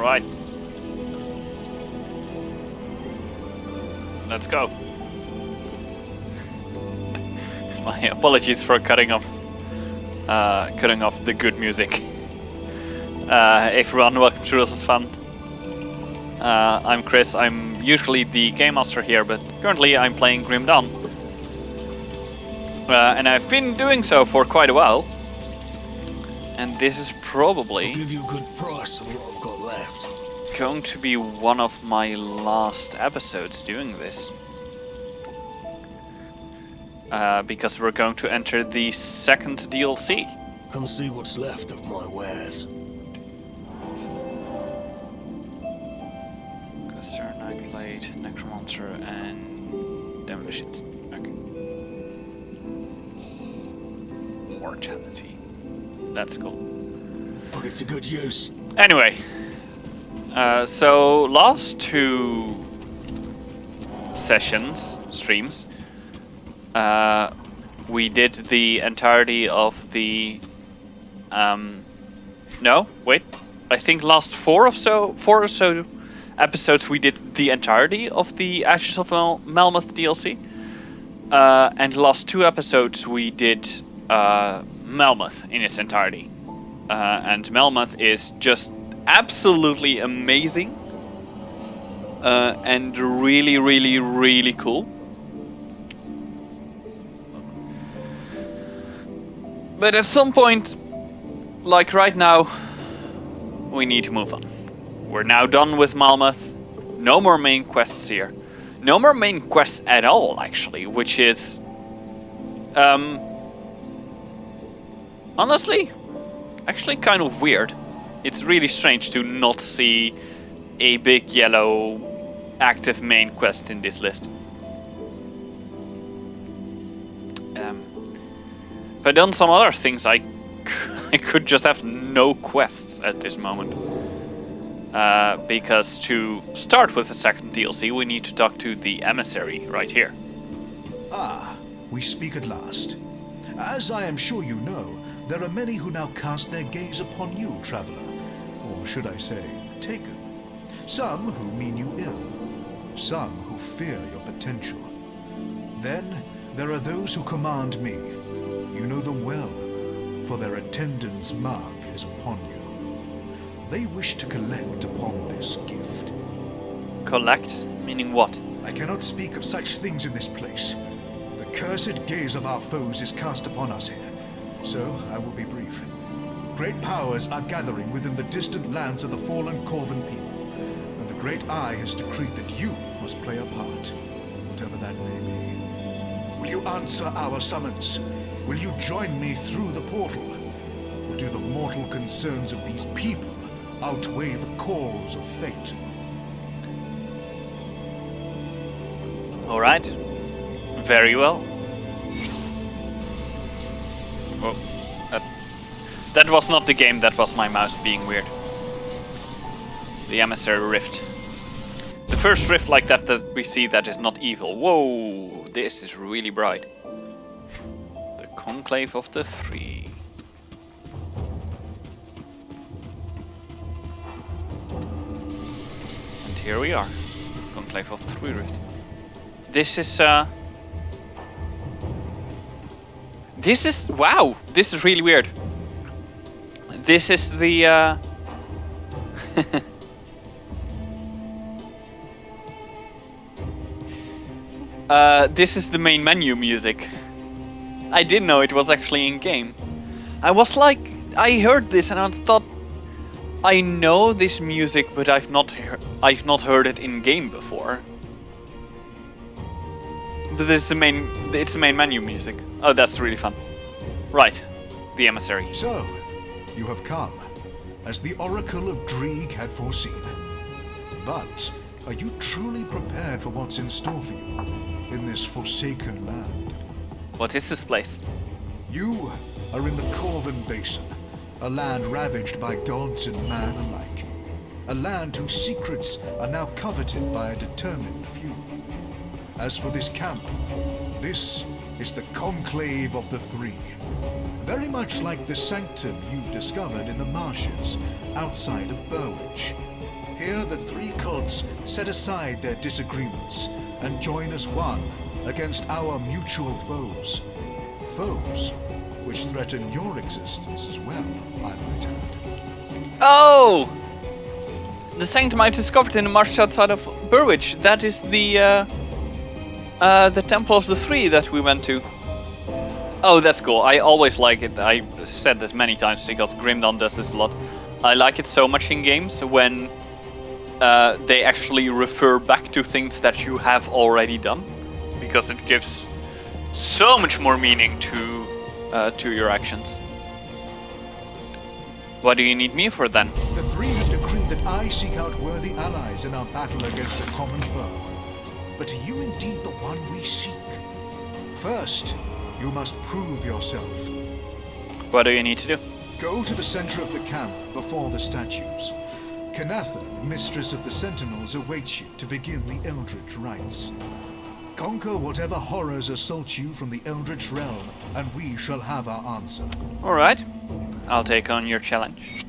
Alright. Let's go. My apologies for cutting off the good music. Everyone, welcome to This Is Fun. I'm Chris. I'm usually the game master here, but currently I'm playing Grim Dawn. And I've been doing so for quite a while. And this is probably I'll give you a good price of what I've got left. going to be one of my last episodes doing this. Because we're going to enter the second DLC. Come see what's left of my wares. Questor, Nightblade, Necromancer, and Demolition. Okay. Mortality. That's cool. Put it to good use. Anyway, so last two streams, we did the entirety of the. No, wait. I think last four or so episodes we did the entirety of the Ashes of Melmoth DLC, and last two episodes we did Melmoth in its entirety. And Melmoth is just absolutely amazing and really, really, really cool. But at some point, like right now, we need to move on. We're now done with Melmoth. No more main quests here. No more main quests at all, actually, which is honestly, actually kind of weird. It's really strange to not see a big yellow active main quest in this list. If I'd done some other things, I could just have no quests at this moment. Because to start with the second DLC, we need to talk to the emissary right here. Ah, we speak at last. As I am sure you know, there are many who now cast their gaze upon you, traveler. Or should I say, taken. Some who mean you ill. Some who fear your potential. Then there are those who command me. You know them well, for their attendance mark is upon you. They wish to collect upon this gift. Collect? Meaning what? I cannot speak of such things in this place. The cursed gaze of our foes is cast upon us here, so I will be brief. Great powers are gathering within the distant lands of the fallen Corvan people, and the Great Eye has decreed that you must play a part, whatever that may be. Will you answer our summons? Will you join me through the portal? Or do the mortal concerns of these people outweigh the calls of fate? Alright. Very well. Oh, that was not the game, that was my mouse being weird. The emissary rift. The first rift like that we see that is not evil. Whoa, this is really bright. The Conclave of the Three. And here we are. Conclave of the Three rift. This is wow, this is really weird. This is the this is the main menu music. I didn't know it was actually in game. I was like, I heard this and I thought, I know this music, but I've not heard it in game before. But it's the main menu music. Oh, that's really fun. Right, the emissary. So, you have come, as the Oracle of Dreeg had foreseen. But, are you truly prepared for what's in store for you in this forsaken land? What is this place? You are in the Corvan Basin, a land ravaged by gods and man alike. A land whose secrets are now coveted by a determined few. As for this camp, this is the Conclave of the Three. Very much like the sanctum you've discovered in the marshes outside of Burwich. Here the three cults set aside their disagreements and join as one against our mutual foes. Foes which threaten your existence as well, I might add. Oh! The sanctum I discovered in the marsh outside of Burwich. That is the Temple of the Three that we went to. Oh, that's cool. I always like it. I said this many times because Grimdon does this a lot. I like it so much in games when they actually refer back to things that you have already done, because it gives so much more meaning to your actions. What do you need me for then? The three have decreed that I seek out worthy allies in our battle against a common foe. But are you indeed the one we seek? First, you must prove yourself. What do you need to do? Go to the center of the camp before the statues. Kanatha, mistress of the Sentinels, awaits you to begin the Eldritch rites. Conquer whatever horrors assault you from the Eldritch realm, and we shall have our answer. Alright. I'll take on your challenge.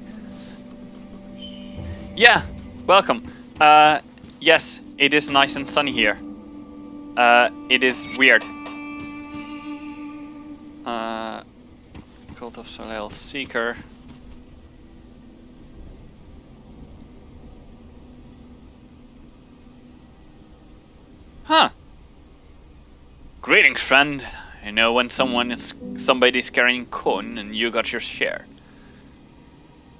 Yeah, welcome. Yes, it is nice and sunny here. It is weird. Cult of Soleil Seeker. Huh. Greetings, friend. You know when somebody's carrying coin and you got your share.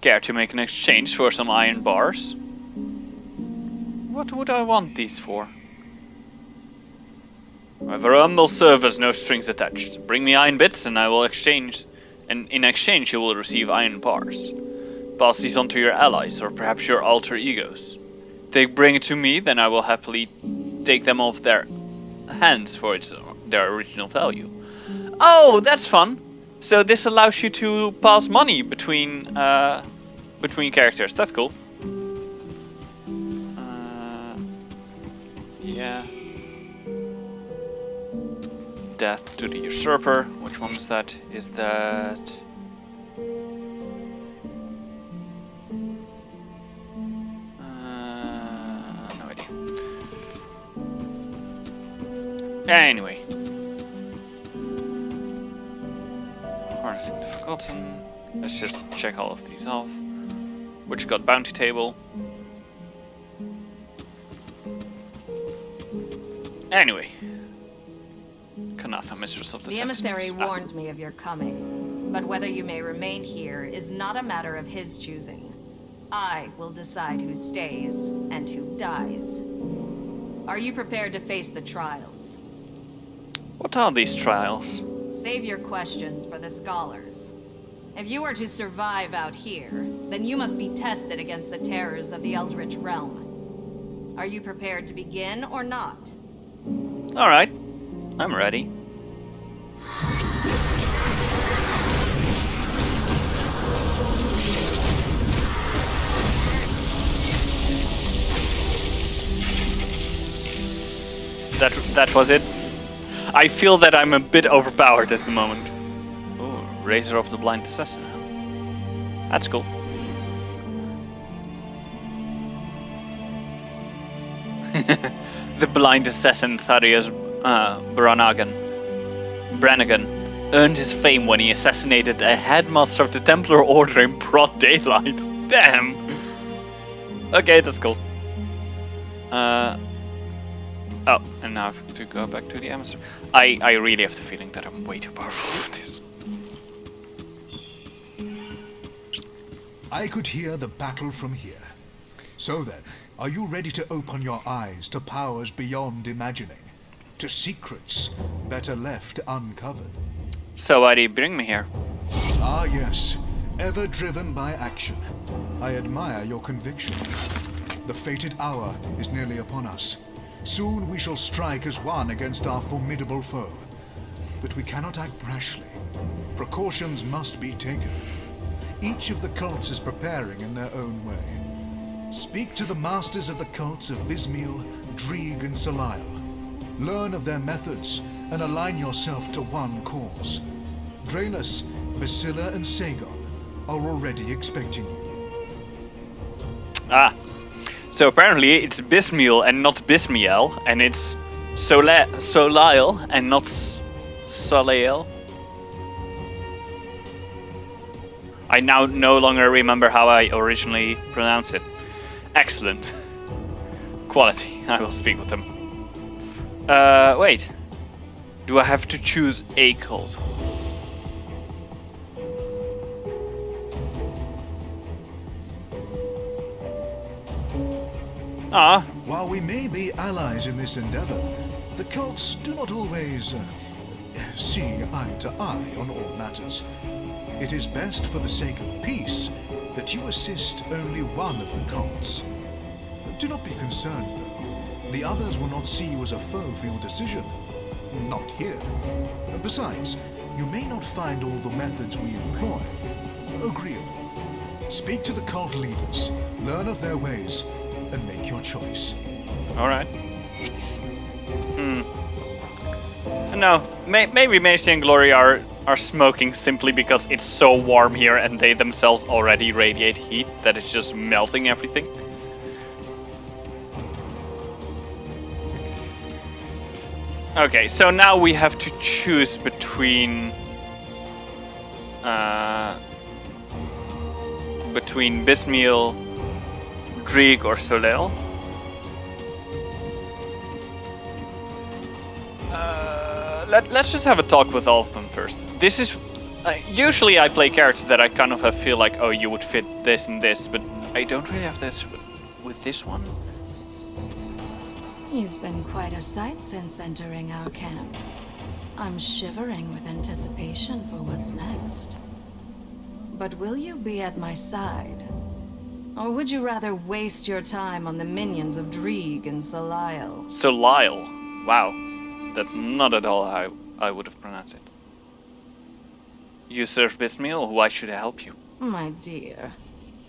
Care to make an exchange for some iron bars? What would I want these for? I have a humble service, no strings attached. Bring me iron bits and I will exchange, and in exchange you will receive iron bars. Pass these on to your allies, or perhaps your alter egos. If they bring it to me, then I will happily take them off their hands for their original value. Oh, that's fun! So this allows you to pass money between characters. That's cool. Yeah. Death to the usurper. Which one is that? Is that? No idea. Anyway. Harnessing the Forgotten. Let's just check all of these off. Which got bounty table. Anyway. Kanatha, mistress of the emissary Sentinels. warned me of your coming, but whether you may remain here is not a matter of his choosing. I will decide who stays and who dies. Are you prepared to face the trials? What are these trials? Save your questions for the scholars. If you are to survive out here, then you must be tested against the terrors of the Eldritch realm. Are you prepared to begin or not? Alright, I'm ready. That was it. I feel that I'm a bit overpowered at the moment. Oh, Razor of the Blind Assassin. That's cool. The Blind Assassin Thaddeus Brannigan earned his fame when he assassinated a headmaster of the Templar Order in broad daylight. Damn! Okay, that's cool. Oh, and now I have to go back to the emissary. I really have the feeling that I'm way too powerful for this. I could hear the battle from here. So then, are you ready to open your eyes to powers beyond imagining? To secrets better left uncovered? So why do you bring me here? Ah yes, ever driven by action. I admire your conviction. The fated hour is nearly upon us. Soon we shall strike as one against our formidable foe. But we cannot act brashly. Precautions must be taken. Each of the cults is preparing in their own way. Speak to the masters of the cults of Bismiel, Dreeg, and Salile. Learn of their methods and align yourself to one cause. Draenus, Basilla, and Sagon are already expecting you. Ah, So apparently it's Bismiel and not Bismiel, and it's Soliel and not Soliel. I now no longer remember how I originally pronounced it. Excellent. Quality. I will speak with them. Wait. Do I have to choose a cult? Ah. While we may be allies in this endeavor, the cults do not always see eye to eye on all matters. It is best for the sake of peace that you assist only one of the cults. Do not be concerned, though. The others will not see you as a foe for your decision. Not here. Besides, you may not find all the methods we employ agreeable. Speak to the cult leaders, learn of their ways, and make your choice. Alright. No, maybe Macy and Glory are smoking simply because it's so warm here and they themselves already radiate heat that it's just melting everything. Okay, so now we have to choose between Bismiel, Grieg, or Soliel. Let's just have a talk with all of them first. This is usually I play characters that I kind of feel like, oh, you would fit this and this, but I don't really have this with this one. You've been quite a sight since entering our camp. I'm shivering with anticipation for what's next. But will you be at my side? Or would you rather waste your time on the minions of Drieg and Soliel? Soliel. Wow. That's not at all how I would have pronounced it. You serve Bismiel, why should I help you? My dear,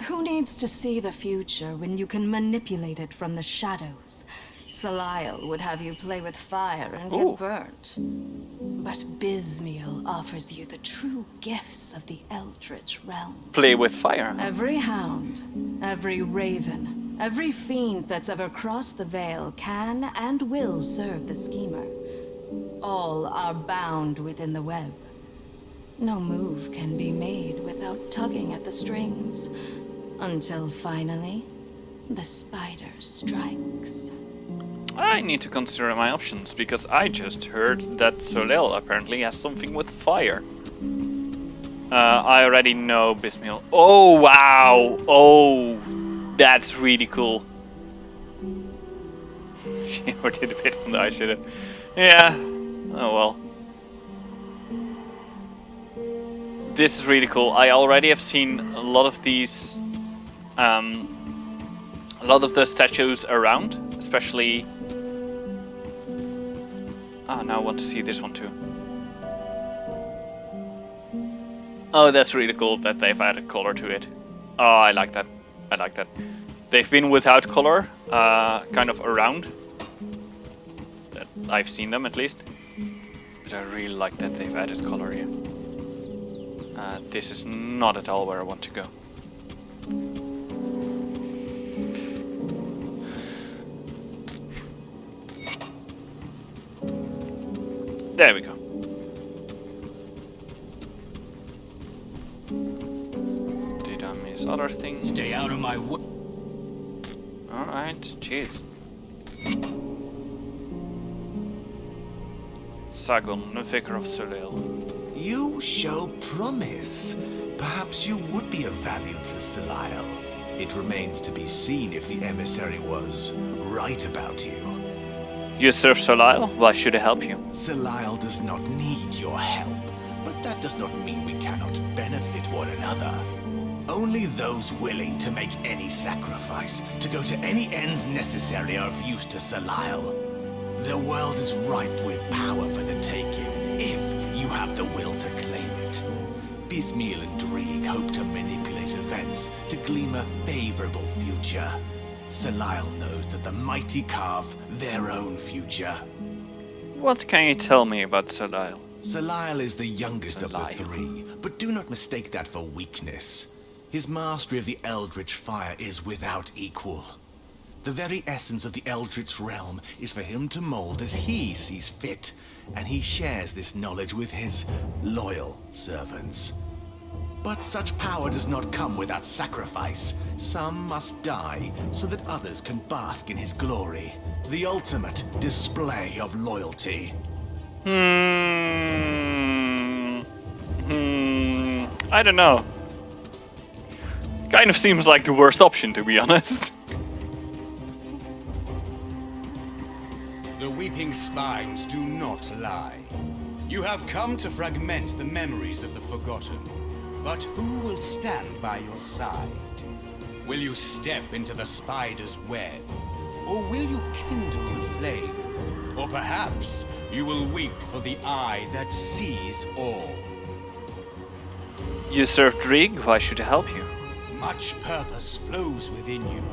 who needs to see the future when you can manipulate it from the shadows? Soliel would have you play with fire and get burnt. But Bismiel offers you the true gifts of the Eldritch realm. Play with fire? Every hound, every raven, every fiend that's ever crossed the Veil can and will serve the Schemer. All are bound within the web. No move can be made without tugging at the strings. Until finally, the spider strikes. I need to consider my options, because I just heard that Soliel apparently has something with fire. I already know Bismiel. Oh, wow! Oh, that's really cool. She did a bit on the ice, shouldn't. Yeah. Oh well. This is really cool. I already have seen a lot of these, a lot of the statues around, especially. Ah, now I want to see this one too. Oh, that's really cool that they've added color to it. Oh, I like that. I like that. They've been without color, kind of around. That I've seen them at least. But I really like that they've added color here. This is not at all where I want to go. There we go. Did I miss other things? Stay out of my way. Alright, cheers. Sagon, the vicar of Soliel. You show promise. Perhaps you would be of value to Soliel. It remains to be seen if the emissary was right about you. You serve Soliel? Why should I help you? Soliel does not need your help, but that does not mean we cannot benefit one another. Only those willing to make any sacrifice, to go to any ends necessary, are of use to Soliel. The world is ripe with power for the taking, if you have the will to claim it. Bismiel and Drieg hope to manipulate events to glean a favorable future. Soliel knows that the mighty carve their own future. What can you tell me about Soliel? Soliel is the youngest of the three, but do not mistake that for weakness. His mastery of the Eldritch Fire is without equal. The very essence of the Eldritch realm is for him to mold as he sees fit, and he shares this knowledge with his loyal servants. But such power does not come without sacrifice. Some must die so that others can bask in his glory. The ultimate display of loyalty. I don't know. Kind of seems like the worst option, to be honest. The weeping spines do not lie. You have come to fragment the memories of the forgotten. But who will stand by your side? Will you step into the spider's web? Or will you kindle the flame? Or perhaps you will weep for the eye that sees all. You serve Drig, why should I help you? Much purpose flows within you.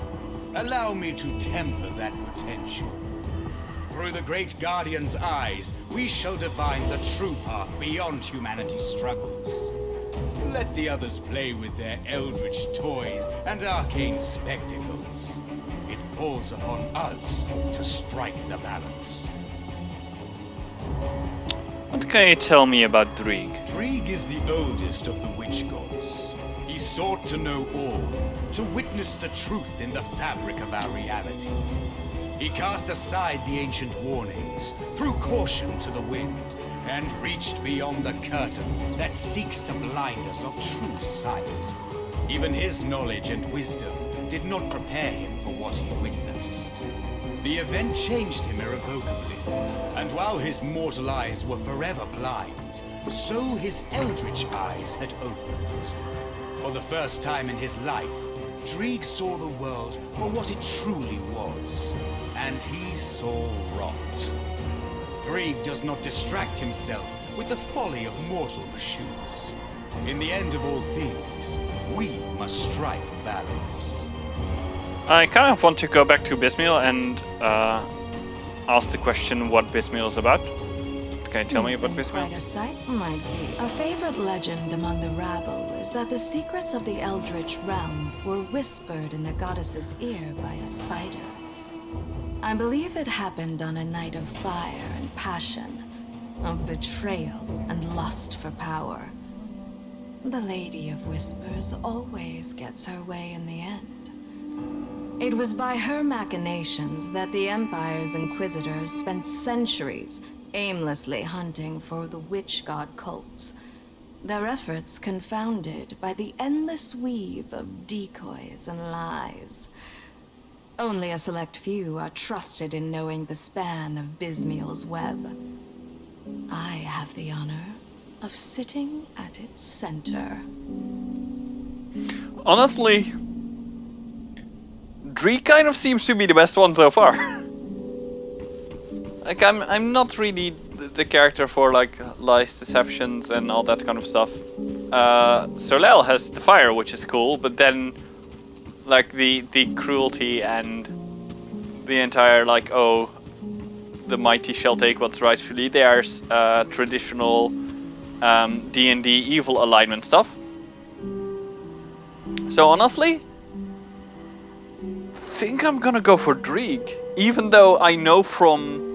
Allow me to temper that potential. Through the great Guardian's eyes, we shall divine the true path beyond humanity's struggles. Let the others play with their eldritch toys and arcane spectacles. It falls upon us to strike the balance. What can you tell me about Drig? Drig is the oldest of the witch gods. He sought to know all, to witness the truth in the fabric of our reality. He cast aside the ancient warnings, threw caution to the wind, and reached beyond the curtain that seeks to blind us of true sight. Even his knowledge and wisdom did not prepare him for what he witnessed. The event changed him irrevocably, and while his mortal eyes were forever blind, so his eldritch eyes had opened. For the first time in his life, Drig saw the world for what it truly was, and he saw rot. Drig does not distract himself with the folly of mortal pursuits. In the end of all things, we must strike balance. I kind of want to go back to Bismael and ask the question what Bismael is about. Can you tell me about Bismael? Quite a sight, my dear. A favorite legend among the rabble is that the secrets of the Eldritch realm were whispered in the goddess's ear by a spider. I believe it happened on a night of fire and passion, of betrayal and lust for power. The Lady of Whispers always gets her way in the end. It was by her machinations that the Empire's Inquisitors spent centuries aimlessly hunting for the witch god cults, their efforts confounded by the endless weave of decoys and lies. Only a select few are trusted in knowing the span of Bismael's web. I have the honor of sitting at its center. Honestly, Drig kind of seems to be the best one so far. Like, I'm not really the character for like lies, deceptions, and all that kind of stuff. Solel has the fire, which is cool, but then like the cruelty and the entire like, oh, the mighty shall take what's rightfully theirs, traditional D&D evil alignment stuff. So honestly, I think I'm gonna go for Drig, even though I know from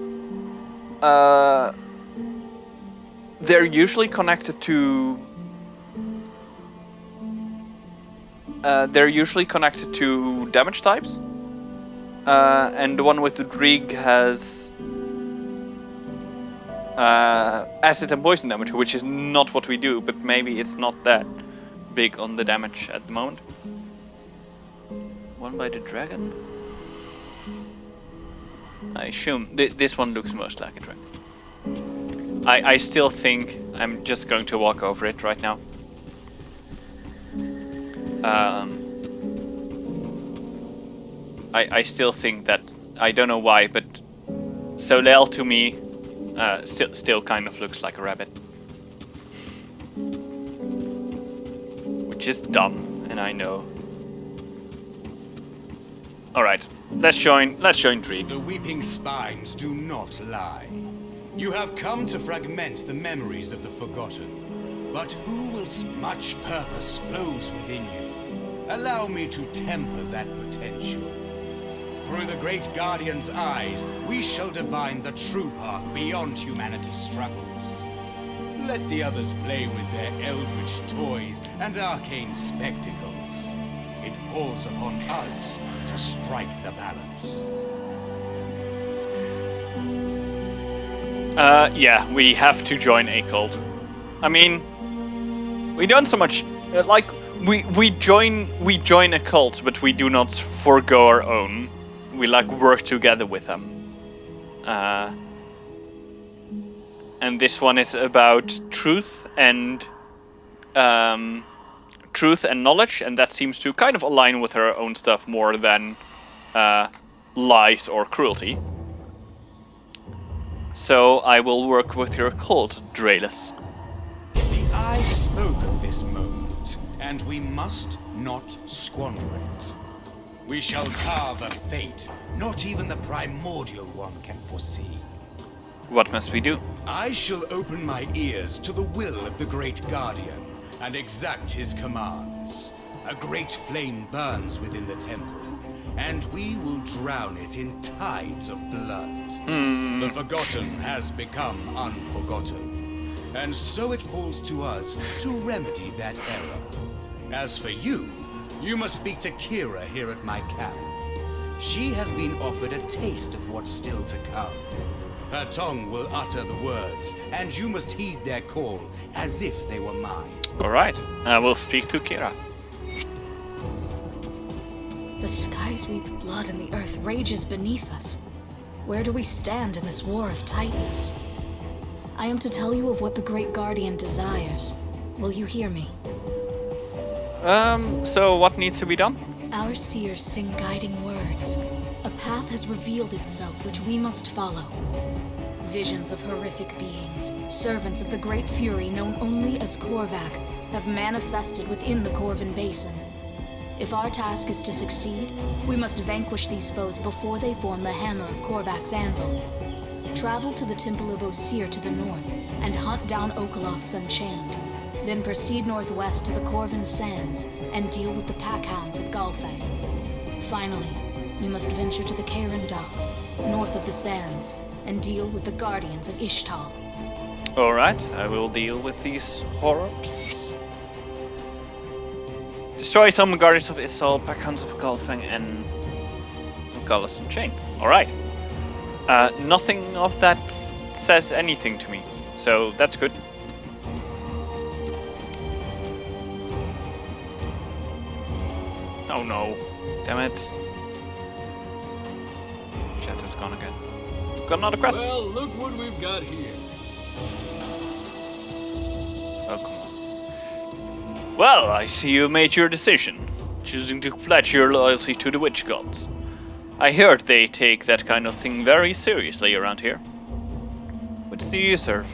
they're usually connected to damage types, and the one with the Drig has acid and poison damage, which is not what we do, but maybe it's not that big on the damage at the moment. One by the dragon? I assume this one looks most like a dragon. I still think I'm just going to walk over it right now. I still think that, I don't know why, but Solel to me still kind of looks like a rabbit. Which is dumb, and I know. Alright, let's join Drig. The weeping spines do not lie. You have come to fragment the memories of the forgotten. But who will... Much purpose flows within you. Allow me to temper that potential. Through the Great Guardian's eyes, we shall divine the true path beyond humanity's struggles. Let the others play with their eldritch toys and arcane spectacles. It falls upon us to strike the balance. Yeah, we have to join a cult. I mean, we don't so much like we join a cult, but we do not forgo our own. We like work together with them. And this one is about truth and knowledge, and that seems to kind of align with her own stuff more than lies or cruelty. So I will work with your cult, Draelus. The Eye spoke of this moment, and we must not squander it. We shall carve a fate not even the primordial one can foresee. What must we do? I shall open my ears to the will of the Great Guardian and exact his commands. A great flame burns within the temple, and we will drown it in tides of blood. The forgotten has become unforgotten, and so it falls to us to remedy that error. As for you, you must speak to Kira here at my camp. She has been offered a taste of what's still to come. Her tongue will utter the words, and you must heed their call as if they were mine. Alright, I will speak to Kira. The skies weep blood and the earth rages beneath us. Where do we stand in this war of titans? I am to tell you of what the Great Guardian desires. Will you hear me? So what needs to be done? Our seers sing guiding words. A path has revealed itself which we must follow. Visions of horrific beings, servants of the Great Fury known only as Korvac, have manifested within the Corvin Basin. If our task is to succeed, we must vanquish these foes before they form the hammer of Korvac's anvil. Travel to the Temple of Osir to the north and hunt down Okaloth's Unchained. Then proceed northwest to the Corvin Sands and deal with the packhounds of Galfang. Finally, we must venture to the Karen Docks, north of the Sands, and deal with the Guardians of Ishtal. Alright, I will deal with these horrors. Destroy some Guardians of Ishtal, packhounds of Galfang, and Galus Unchained. Alright. Nothing of that says anything to me, so that's good. Oh no. Damn it. Chat is gone again. Got another quest. Well, look what we've got here. Oh, come on. Well, I see you made your decision, choosing to pledge your loyalty to the witch gods. I heard they take that kind of thing very seriously around here. Which do you serve?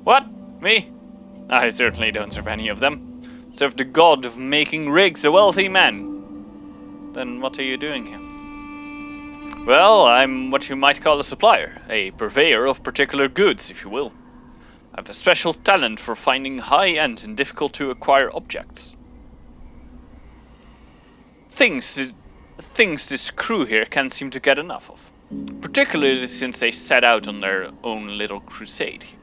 What? Me? I certainly don't serve any of them. Serve the god of making Riggs a wealthy man. Then what are you doing here? Well, I'm what you might call a supplier, a purveyor of particular goods, if you will. I have a special talent for finding high-end and difficult-to-acquire objects. Things this crew here can't seem to get enough of, particularly since they set out on their own little crusade here.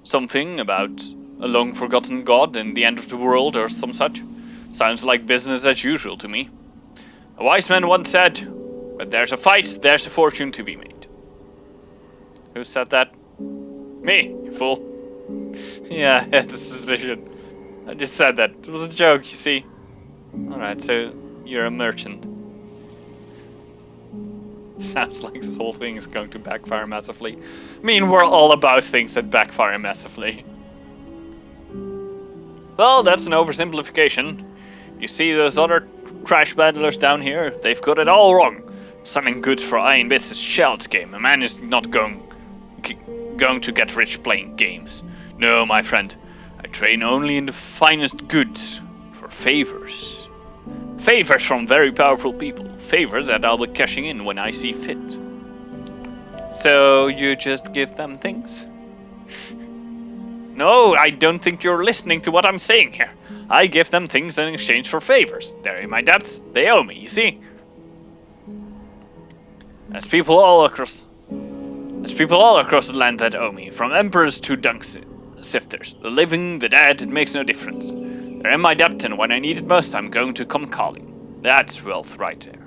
Something about a long-forgotten god and the end of the world or some such. Sounds like business as usual to me. A wise man once said, "When there's a fight, there's a fortune to be made." Who said that? Me, you fool. Yeah, I had a suspicion. I just said that. It was a joke, you see. Alright, so you're a merchant. Sounds like this whole thing is going to backfire massively. I mean, we're all about things that backfire massively. Well, that's an oversimplification. You see those other trash battlers down here? They've got it all wrong. Selling goods for iron bits is child's game. A man is not going to get rich playing games. No, my friend. I train only in the finest goods for favors. Favors from very powerful people. Favors that I'll be cashing in when I see fit. So you just give them things? No, I don't think you're listening to what I'm saying here. I give them things in exchange for favors. They're in my debts. They owe me, you see? There's people all across the land that owe me, from emperors to dung sifters. The living, the dead, it makes no difference. They're in my debt, and when I need it most, I'm going to come calling. That's wealth right there.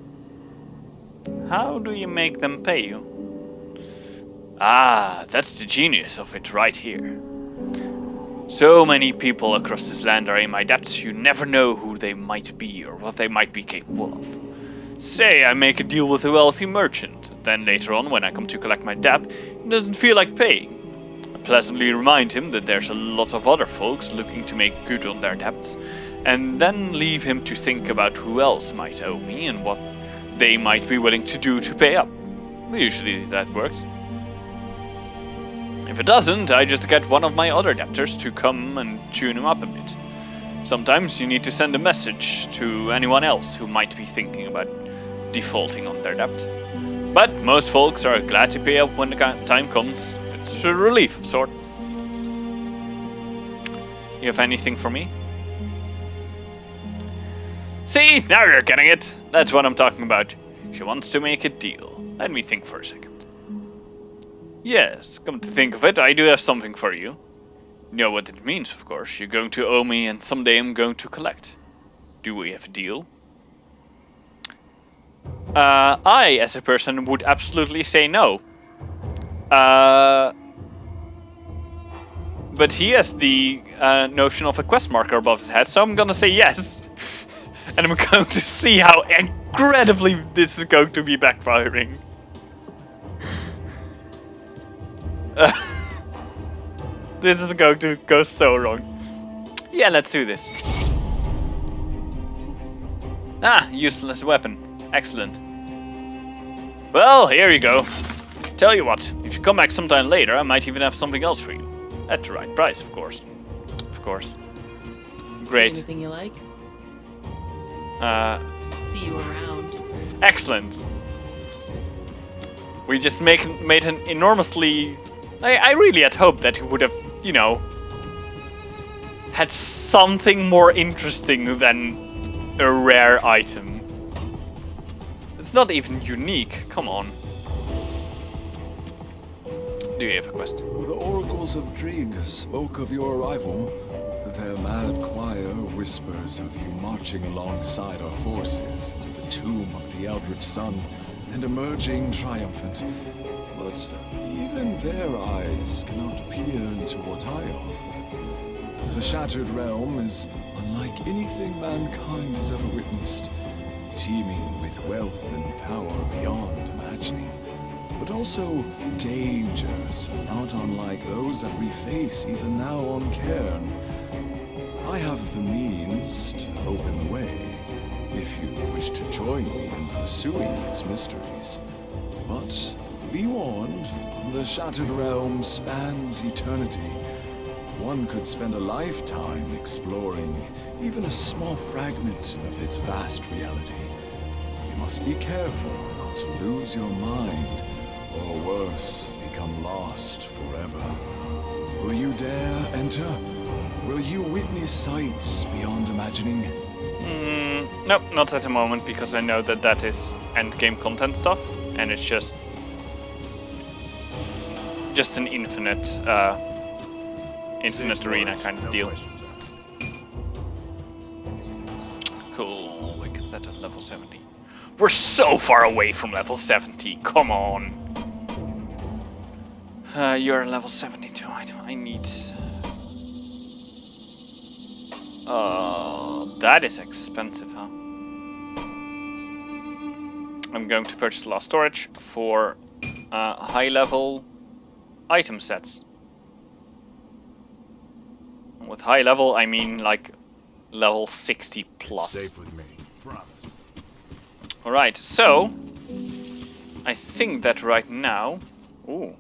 How do you make them pay you? Ah, that's the genius of it right here. So many people across this land are in my debts, you never know who they might be or what they might be capable of. Say I make a deal with a wealthy merchant, then later on when I come to collect my debt, he doesn't feel like paying. I pleasantly remind him that there's a lot of other folks looking to make good on their debts, and then leave him to think about who else might owe me and what they might be willing to do to pay up. Usually that works. If it doesn't, I just get one of my other debtors to come and tune him up a bit. Sometimes you need to send a message to anyone else who might be thinking about defaulting on their debt. But most folks are glad to pay up when the time comes. It's a relief of sort. You have anything for me? See, now you're getting it. That's what I'm talking about. She wants to make a deal. Let me think for a second. Yes, come to think of it, I do have something for you. You know what it means, of course. You're going to owe me and someday I'm going to collect. Do we have a deal? I, as a person, would absolutely say no. But he has the notion of a quest marker above his head, so I'm gonna say yes. And I'm going to see how incredibly this is going to be backfiring. This is going to go so wrong. Yeah, let's do this. Ah, useless weapon. Excellent. Well, here you go. Tell you what, if you come back sometime later, I might even have something else for you. At the right price, of course. Of course. Great. See anything you like? See you around. Excellent. We just made an enormously... I really had hoped that he would have, you know, had something more interesting than a rare item. It's not even unique, come on. Do you have a quest? The oracles of Drieg spoke of your arrival. Their mad choir whispers of you marching alongside our forces to the tomb of the Eldritch Sun and emerging triumphant. But even their eyes cannot peer into what I offer. The Shattered Realm is unlike anything mankind has ever witnessed, teeming with wealth and power beyond imagining. But also dangers not unlike those that we face even now on Cairn. I have the means to open the way, if you wish to join me in pursuing its mysteries. But be warned, the Shattered Realm spans eternity. One could spend a lifetime exploring even a small fragment of its vast reality. You must be careful not to lose your mind, or worse, become lost forever. Will you dare enter? Will you witness sights beyond imagining? Nope, not at the moment, because I know that that is endgame content stuff, and it's just an infinite arena kind of deal. Cool, we get that at level 70. We're so far away from level 70, come on! You're level 72, I need... that is expensive, huh? I'm going to purchase Lost Storage for high-level item sets. And with high level, I mean like level 60 plus. Safe with me, promise. Alright, so I think that right now... Ooh.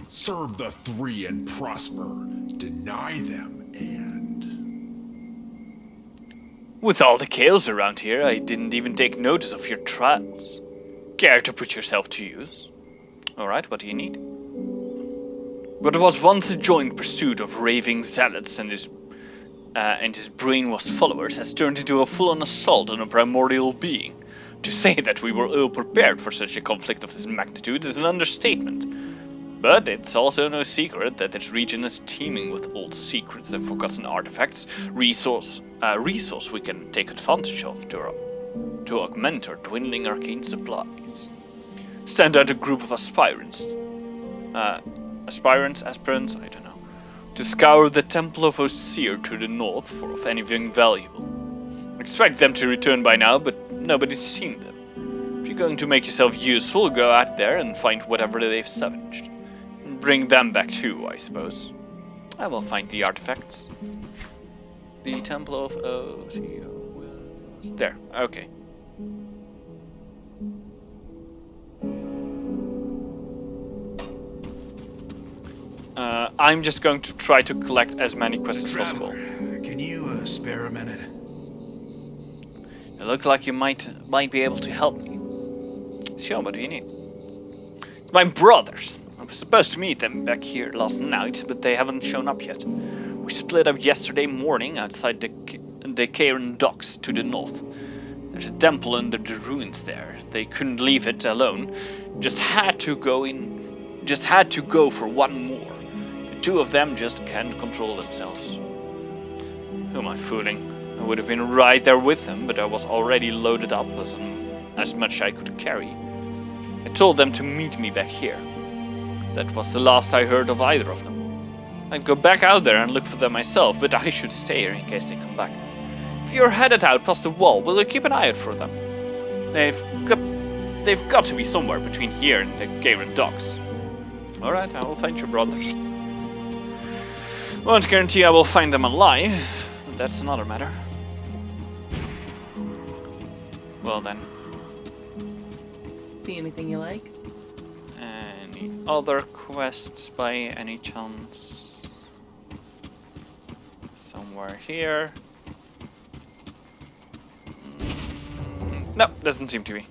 Serve the three and prosper. Deny them and... With all the chaos around here, I didn't even take notice of your trials. Care to put yourself to use? Alright, what do you need? What was once a joint pursuit of raving zealots and his brainwashed followers has turned into a full-on assault on a primordial being. To say that we were ill-prepared for such a conflict of this magnitude is an understatement. But it's also no secret that this region is teeming with old secrets and forgotten artifacts, resource we can take advantage of to augment our dwindling arcane supplies. Send out a group of aspirants, I don't know, to scour the Temple of Osir to the north for anything valuable. Expect them to return by now, but nobody's seen them. If you're going to make yourself useful, go out there and find whatever they've salvaged. Bring them back too, I suppose. I will find the artifacts. The Temple of Osir was there. Okay. I'm just going to try to collect as many quests as possible. Can you spare a minute? You look like you might be able to help me. Sure, what do you need? It's my brothers. I was supposed to meet them back here last night, but they haven't shown up yet. We split up yesterday morning outside the Cairn docks to the north. There's a temple under the ruins there. They couldn't leave it alone. Just had to go for one more. The two of them just can't control themselves. Who am I fooling? I would have been right there with them, but I was already loaded up as much I could carry. I told them to meet me back here. That was the last I heard of either of them. I'd go back out there and look for them myself, but I should stay here in case they come back. If you're headed out past the wall, will you keep an eye out for them? They've got to be somewhere between here and the Garen docks. Alright, I will find your brothers. Won't guarantee I will find them alive, but that's another matter. Well then. See anything you like? Any other quests by any chance? Somewhere here? No, doesn't seem to be.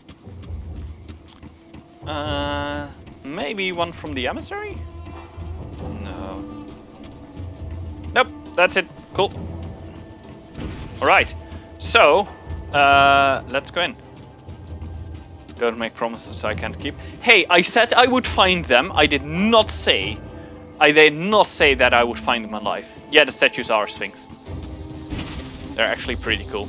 Maybe one from the emissary? No. Nope, that's it. Cool. Alright, so, let's go in. Don't make promises I can't keep. Hey, I said I would find them. I did not say that I would find them alive. Yeah, the statues are Sphinx. They're actually pretty cool.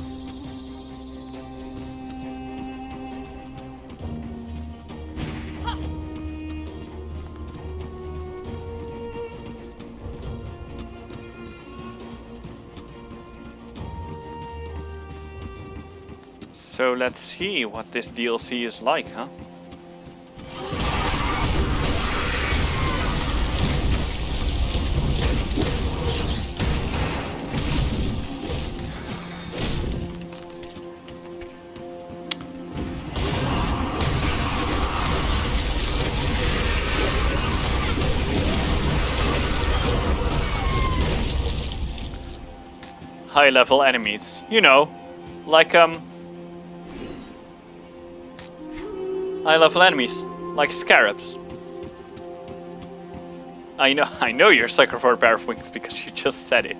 So let's see what this DLC is like, huh? High level enemies, you know, like high-level enemies, like scarabs. I know you're a sucker for a pair of wings because you just said it.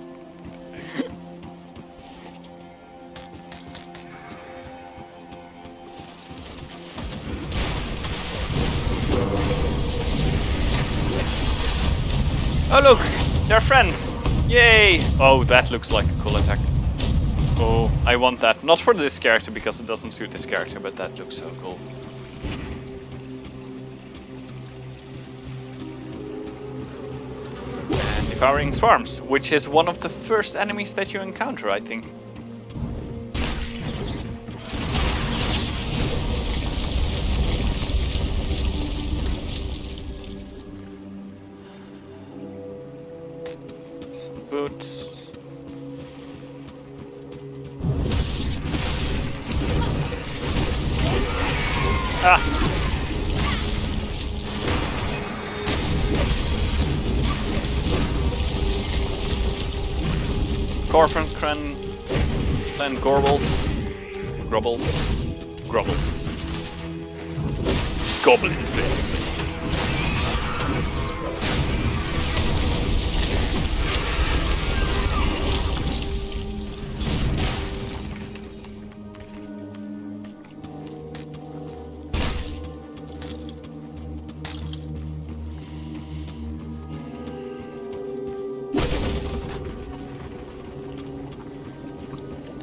Oh look, they're friends! Yay! Oh, that looks like a cool attack. Oh, I want that. Not for this character because it doesn't suit this character, but that looks so cool. Devouring Swarms, which is one of the first enemies that you encounter, I think. Some boots. Ah! Corfin, Clan Gorbles, Grubbles. Goblins, basically.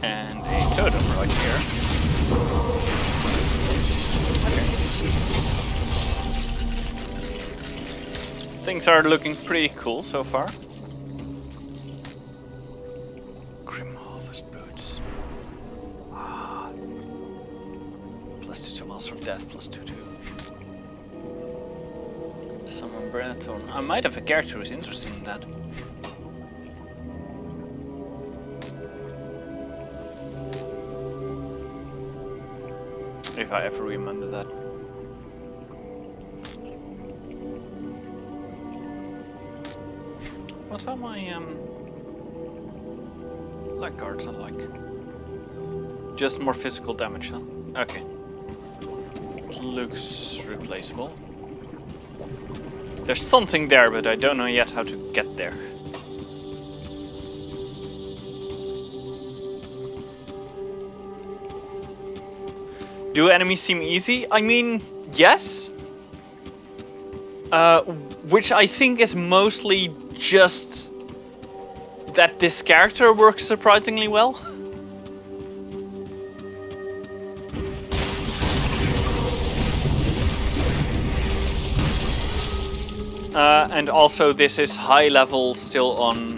And a totem right here. Okay. Things are looking pretty cool so far. Grim Harvest Boots. Ah. +2 to Master of Death, +2 to... Summon Brandthorn. I might have a character who's interested in that. If I ever remember that. What are my leg guards are like? Just more physical damage, huh? Okay. Looks replaceable. There's something there, but I don't know yet how to get there. Do enemies seem easy? I mean, yes. Which I think is mostly just that this character works surprisingly well. And also this is high level still on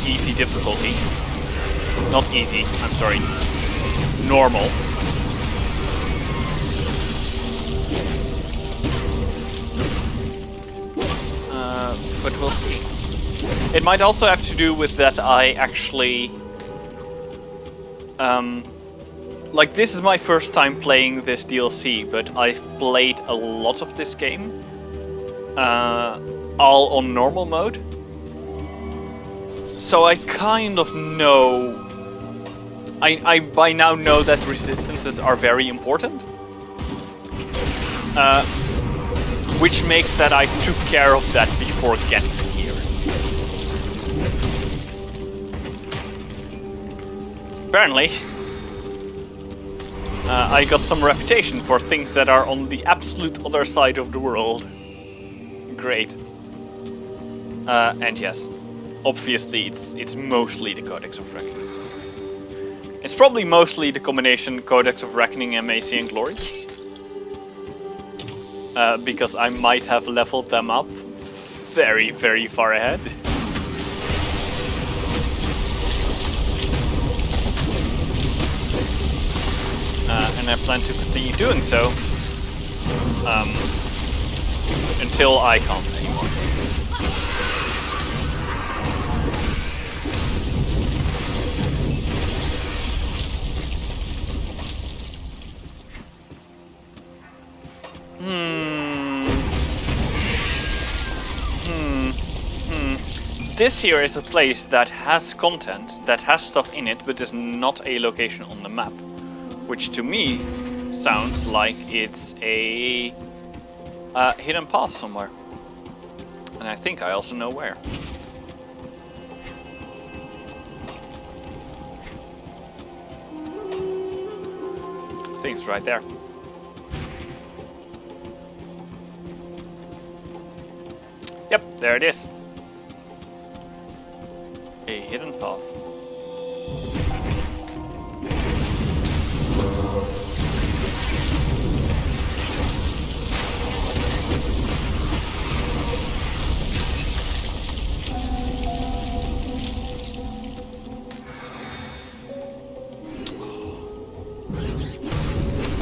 easy difficulty. Not easy, I'm sorry. Normal. But we'll see. It might also have to do with that I actually... like, this is my first time playing this DLC, but I've played a lot of this game. All on normal mode. So I kind of know... I by now know that resistances are very important. Which makes that I took care of that before getting here. Apparently, I got some reputation for things that are on the absolute other side of the world. Great. And yes, obviously it's mostly the Codex of Reckoning. It's probably mostly the combination Codex of Reckoning and Macy and Glory. Because I might have leveled them up very, very far ahead. And I plan to continue doing so until I can't anymore. This here is a place that has content, that has stuff in it, but is not a location on the map. Which to me sounds like it's a hidden path somewhere. And I think I also know where. I think it's right there. Yep, there it is. A hidden path.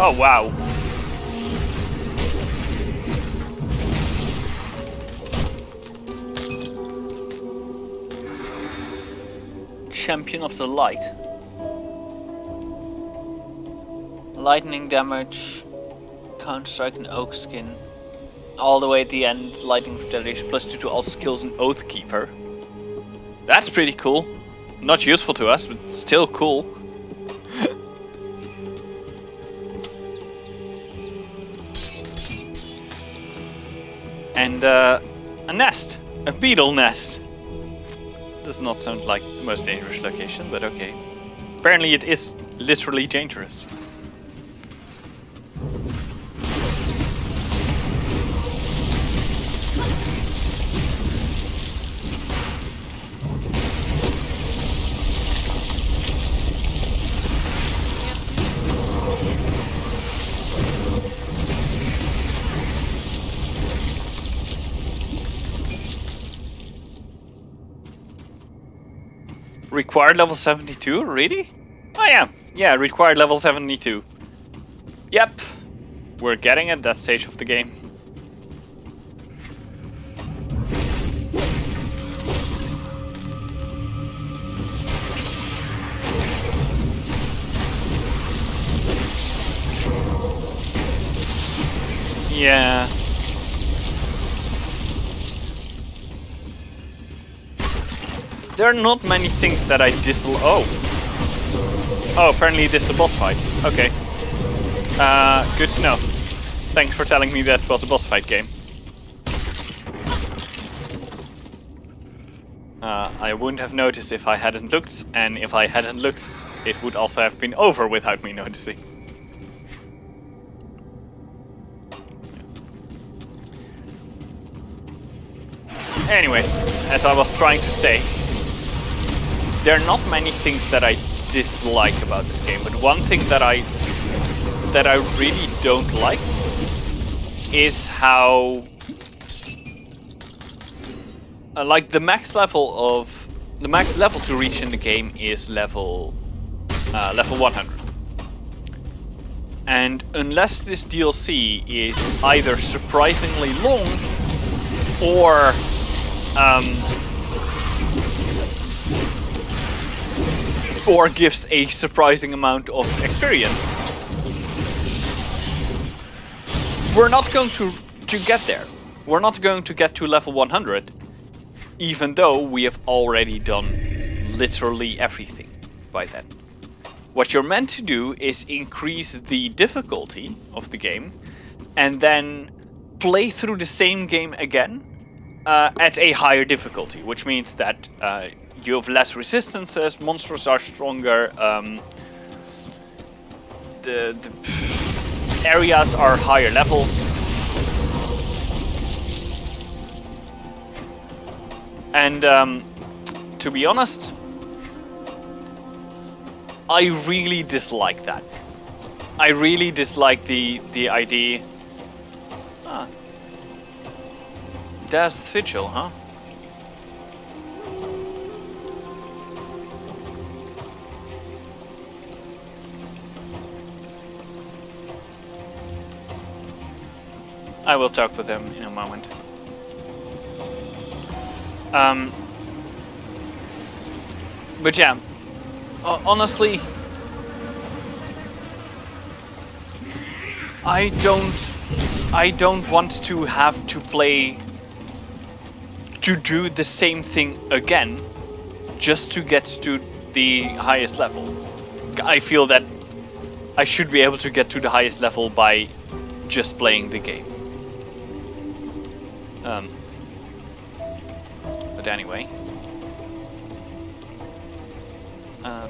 Oh wow. Champion of the Light. Lightning damage, counter-strike and oak skin. All the way at the end, lightning retaliation +2 to all skills and Oathkeeper. That's pretty cool. Not useful to us, but still cool. And a nest, a beetle nest. Does not sound like the most dangerous location, but okay. Apparently it is literally dangerous. Required level 72? Really? Oh yeah. Yeah, required level 72. Yep. We're getting at that stage of the game. Yeah. There are not many things that I dislike. Oh, apparently this is a boss fight. Okay. Good to know. Thanks for telling me that was a boss fight game. I wouldn't have noticed if I hadn't looked, and if I hadn't looked, it would also have been over without me noticing. Anyway, as I was trying to say, there are not many things that I dislike about this game, but one thing that I really don't like is how like the max level to reach in the game is level 100. And unless this DLC is either surprisingly long or gives a surprising amount of experience, we're not going to get there. We're not going to get to level 100, even though we have already done literally everything by then. What you're meant to do is increase the difficulty of the game and then play through the same game again at a higher difficulty, which means that you have less resistances, monsters are stronger, the areas are higher level. And to be honest, I really dislike that. I really dislike the idea. Death Vigil, huh? I will talk with them in a moment. But yeah, honestly, I don't want to have to do the same thing again just to get to the highest level. I feel that I should be able to get to the highest level by just playing the game. But anyway,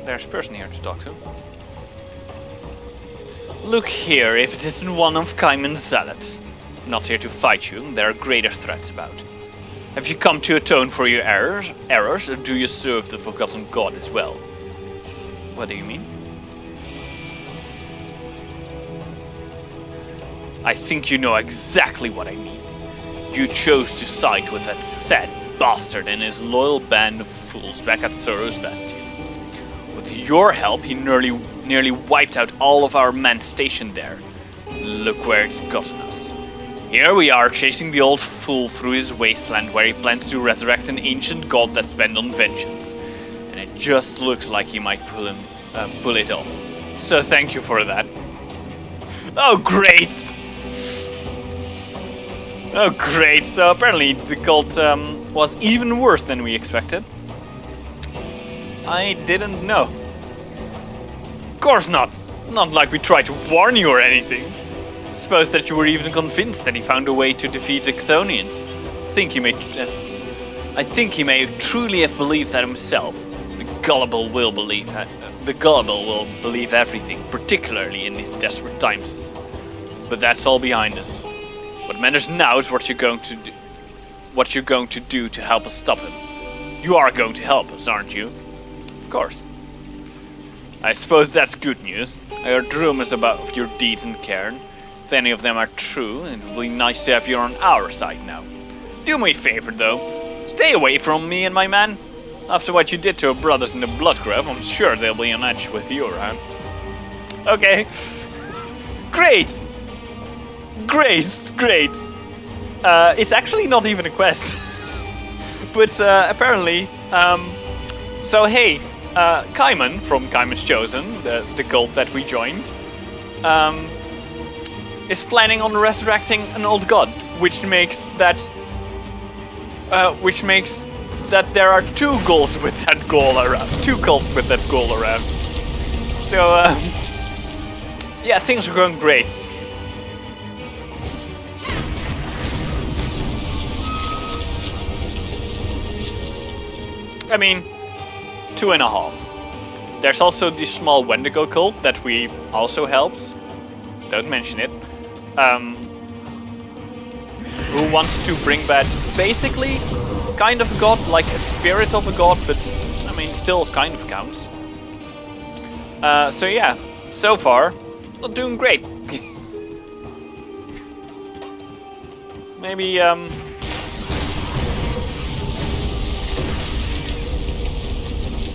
there's a person here to talk to. Look here, if it isn't one of Kaiman's zealots. Not here to fight you, there are greater threats about. Have you come to atone for your errors, or do you serve the forgotten god as well? What do you mean? I think you know exactly what I mean. You chose to side with that sad bastard and his loyal band of fools back at Sorrow's Bastion. With your help, he nearly wiped out all of our men stationed there. Look where it's gotten us. Here we are, chasing the old fool through his wasteland where he plans to resurrect an ancient god that's bent on vengeance. And it just looks like he might pull it off. So thank you for that. Oh great! Oh great, so apparently the cult was even worse than we expected. I didn't know. Of course not. Not like we tried to warn you or anything. Suppose that you were even convinced that he found a way to defeat the Chthonians. I think he may truly have believed that himself. The gullible will believe everything, particularly in these desperate times. But that's all behind us. What matters now is what you're going to do to help us stop him. You are going to help us, aren't you? Of course. I suppose that's good news. I heard rumors about your deeds in Cairn. If any of them are true, it would be nice to have you on our side now. Do me a favor, though. Stay away from me and my men. After what you did to our brothers in the Bloodgrove, I'm sure they'll be on edge with you around. Okay. Great! Great! Great! It's actually not even a quest. But apparently... so hey, Kaiman from Kaiman's Chosen, the cult that we joined, is planning on resurrecting an old god, which makes that there are two goals with that goal around, two cults with that goal around. So yeah, things are going great. I mean, 2.5. There's also the small Wendigo cult that we also helped. Don't mention it. Who wants to bring back basically kind of a god, like a spirit of a god, but I mean still kind of counts. So yeah, so far, not doing great. Maybe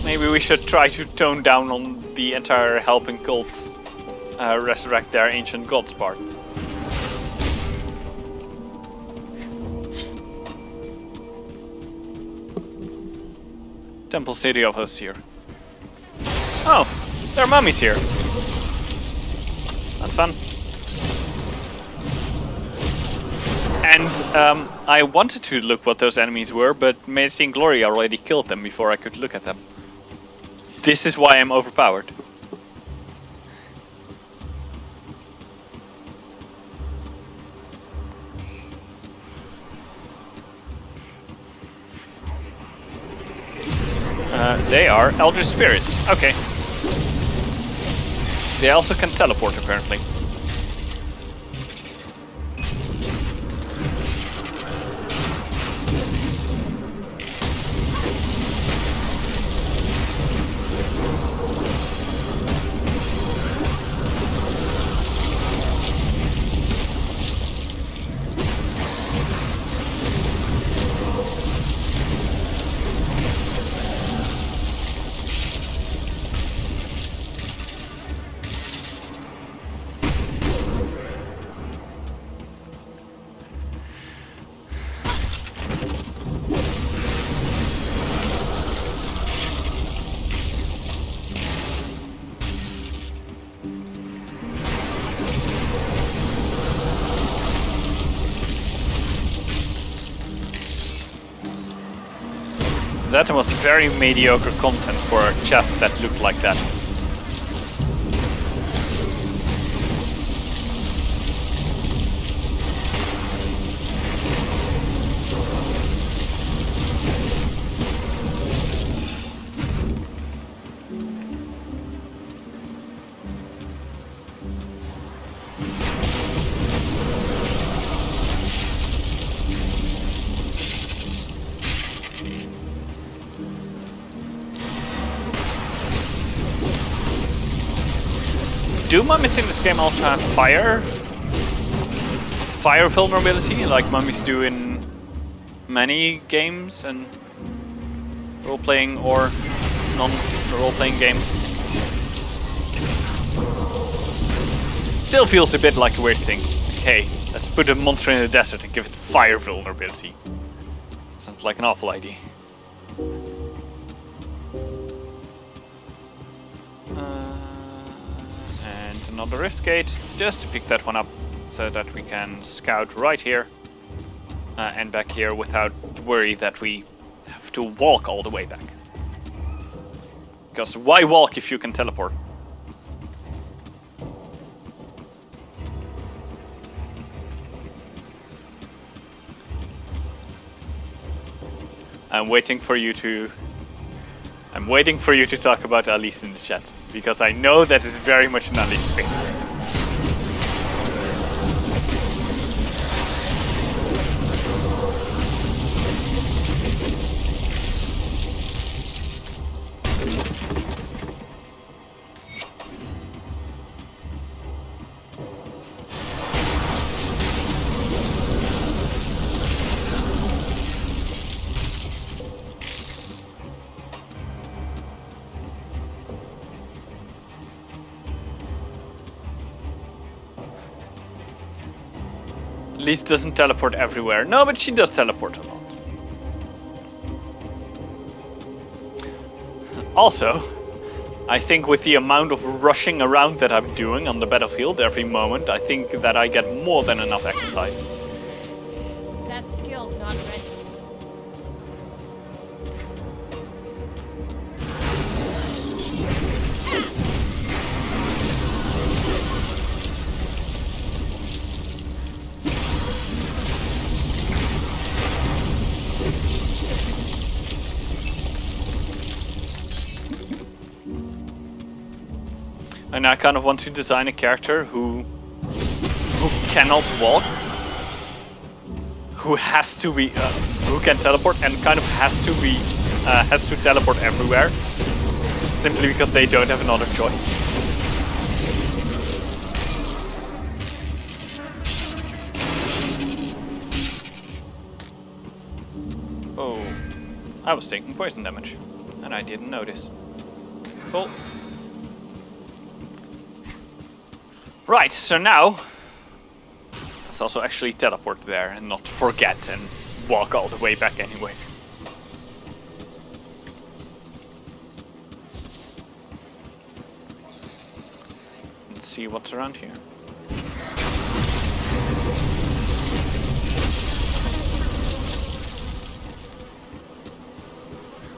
maybe we should try to tone down on the entire helping cults resurrect their ancient gods part. Temple City of Hosir. Oh, there are mummies here. That's fun. And I wanted to look what those enemies were, but Mercy and Glory already killed them before I could look at them. This is why I'm overpowered. They are Eldritch Spirits. Okay. They also can teleport, apparently. That was very mediocre content for a chest that looked like that. Do mummies in this game also have fire vulnerability, like mummies do in many games and role-playing or non-role-playing games? Still feels a bit like a weird thing. Hey, let's put a monster in the desert and give it fire vulnerability. Sounds like an awful idea. Another rift gate, just to pick that one up so that we can scout right here and back here without worry that we have to walk all the way back. Because why walk if you can teleport? I'm waiting for you to talk about Alice in the chat, because I know that is very much an Alice thing. least doesn't teleport everywhere. No, but she does teleport a lot. Also, I think with the amount of rushing around that I'm doing on the battlefield every moment, I think that I get more than enough exercise. That skill's not ready. And I kind of want to design a character who cannot walk, who has to be, who can teleport and kind of has to teleport everywhere, simply because they don't have another choice. Oh, I was taking poison damage, and I didn't notice. Cool. Right, so now let's also actually teleport there and not forget and walk all the way back anyway. Let's see what's around here.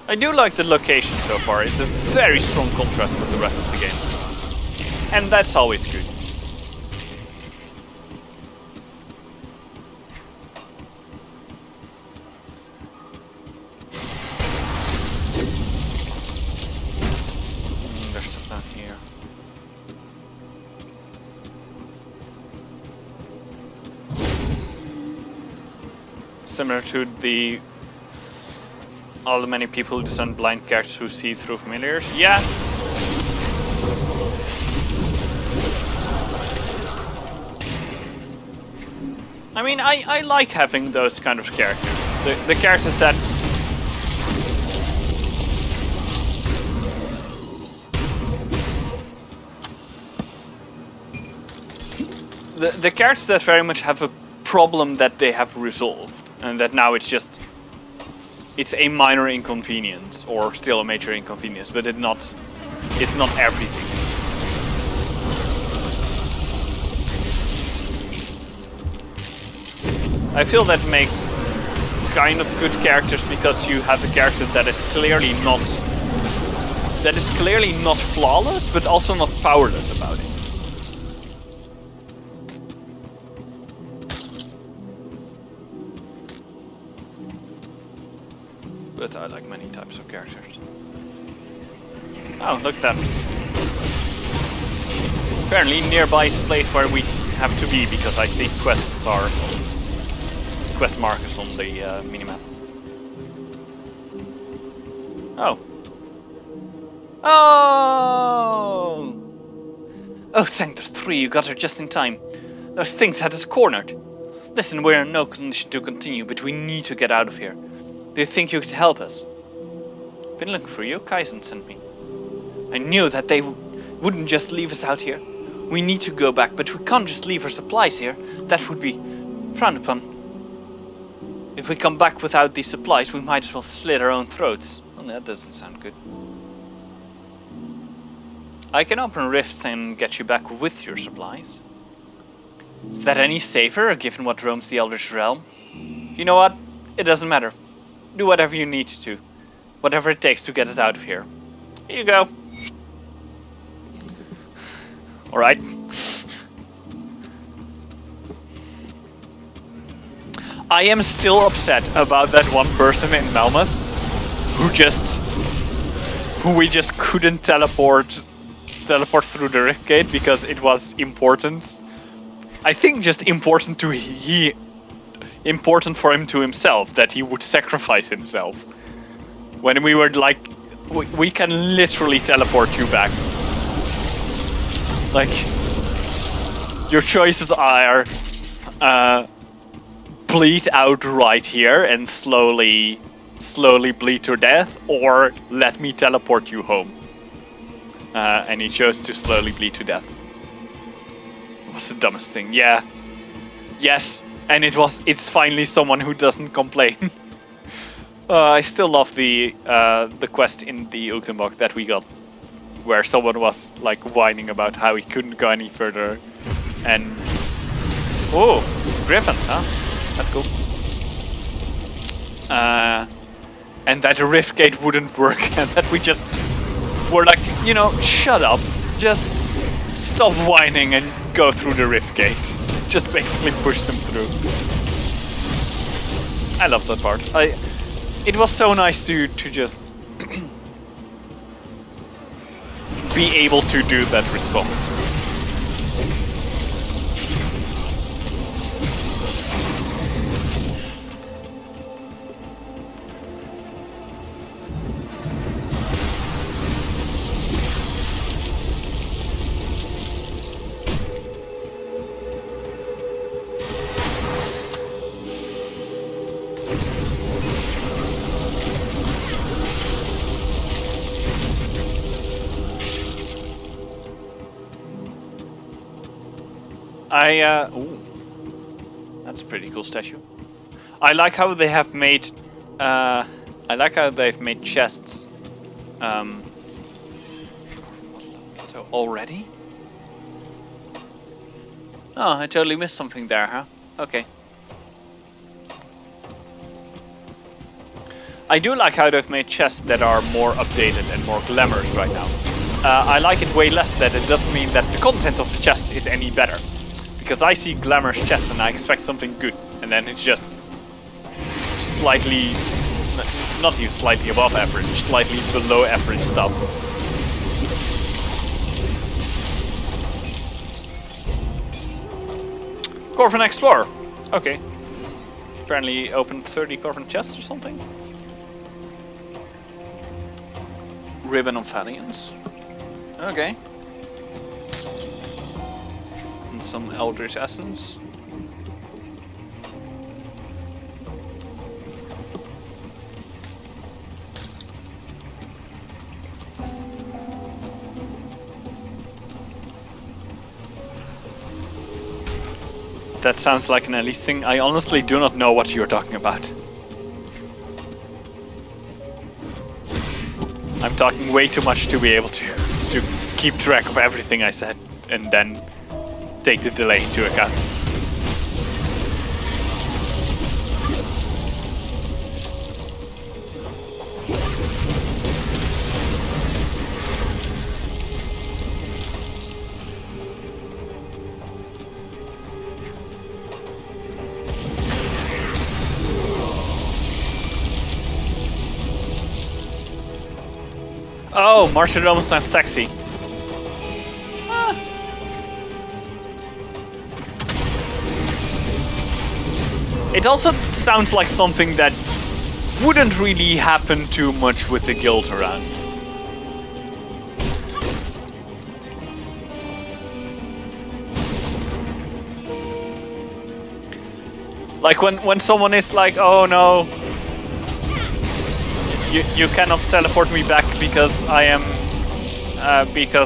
I do like the location so far. It's a very strong contrast with the rest of the game. And that's always good. There's stuff down here. Similar to all the many people who design blind characters who see through familiars. Yeah. I mean, I like having those kind of characters. The characters that the characters that very much have a problem that they have resolved, and that now it's a minor inconvenience, or still a major inconvenience, but it's not everything. I feel that makes kind of good characters, because you have a character that is clearly not flawless, but also not powerless about it. But I like many types of characters. Oh, look at that. Apparently nearby is a place where we have to be, because I see quest markers on the minimap. Oh. Oh! Oh, thank the three, you got her just in time. Those things had us cornered. Listen, we're in no condition to continue, but we need to get out of here. Do you think you could help us? Been looking for you, Kaizen sent me. I knew that they wouldn't just leave us out here. We need to go back, but we can't just leave our supplies here. That would be frowned upon. If we come back without these supplies, we might as well slit our own throats. Well, that doesn't sound good. I can open rifts and get you back with your supplies. Is that any safer, given what roams the Eldritch Realm? You know what? It doesn't matter. Do whatever you need to. Whatever it takes to get us out of here. Here you go. Alright. I am still upset about that one person in Melmoth who we just couldn't teleport through the Rift Gate because it was important. I think just important for him to himself that he would sacrifice himself. When we were like, we can literally teleport you back. Like, your choices are bleed out right here and slowly bleed to death, or let me teleport you home. And he chose to slowly bleed to death. What's the dumbest thing? Yeah. Yes, And it's finally someone who doesn't complain. I still love the quest in the Uktenbok that we got, where someone was like whining about how he couldn't go any further, and oh, griffins, huh? That's cool. And that the rift gate wouldn't work, and that we just were like, you know, shut up, just stop whining and go through the rift gate. Just basically push them through. I love that part. It was so nice to just be able to do that response. Ooh, that's a pretty cool statue. I like how they have made. I like how they've made chests. So already? Oh, I totally missed something there, huh? Okay. I do like how they've made chests that are more updated and more glamorous right now. I like it way less that it doesn't mean that the content of the chest is any better. Because I see glamorous chests and I expect something good, and then it's just slightly, not even slightly above average, slightly below average stuff. Corvin Explorer. Okay. Apparently opened 30 Corvin chests or something. Ribbon of Valiance. Okay. And some Eldritch Essence. That sounds like an Elise thing. I honestly do not know what you're talking about. I'm talking way too much to be able to keep track of everything I said and then take the delay into account. Oh, martyrdom is not sexy. It also sounds like something that wouldn't really happen too much with the guild around. Like when someone is like, oh no, you cannot teleport me back because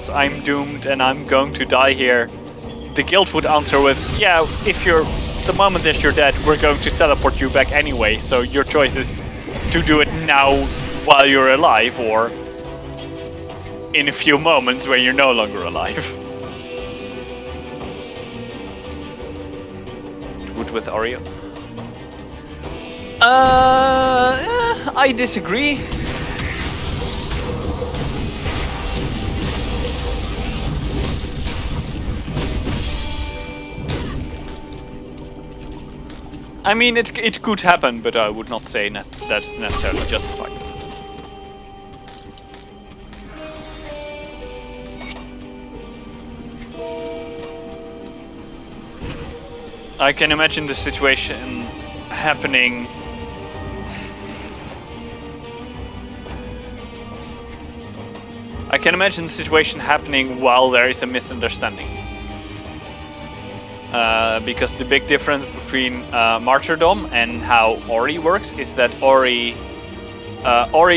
I'm doomed and I'm going to die here. The guild would answer with, yeah, the moment that you're dead, we're going to teleport you back anyway, so your choice is to do it now while you're alive, or in a few moments when you're no longer alive. Wood with Oreo. I disagree. I mean, it could happen, but I would not say that's necessarily justified. I can imagine the situation happening. I can imagine the situation happening while there is a misunderstanding. Because the big difference between martyrdom and how Ori works is that Ori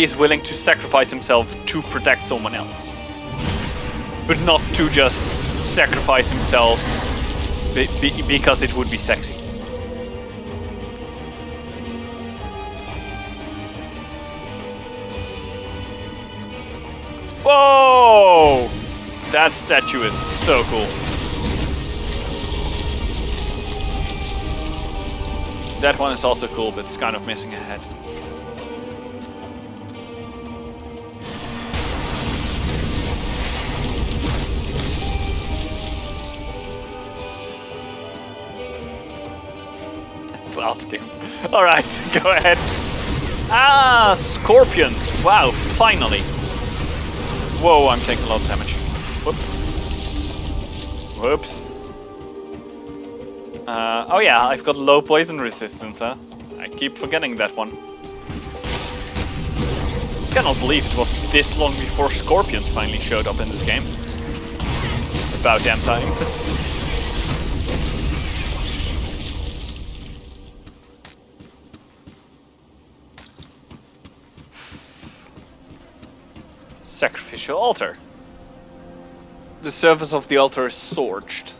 is willing to sacrifice himself to protect someone else, but not to just sacrifice himself because it would be sexy. That statue is so cool. That one is also cool, but it's kind of missing a head. Let's ask him. Alright, go ahead. Ah, scorpions! Wow, finally! Whoa, I'm taking a lot of damage. Whoops. Whoops. Oh yeah, I've got low poison resistance, huh? I keep forgetting that one. Cannot believe it was this long before scorpions finally showed up in this game. About damn time. Sacrificial Altar. The surface of the altar is scorched,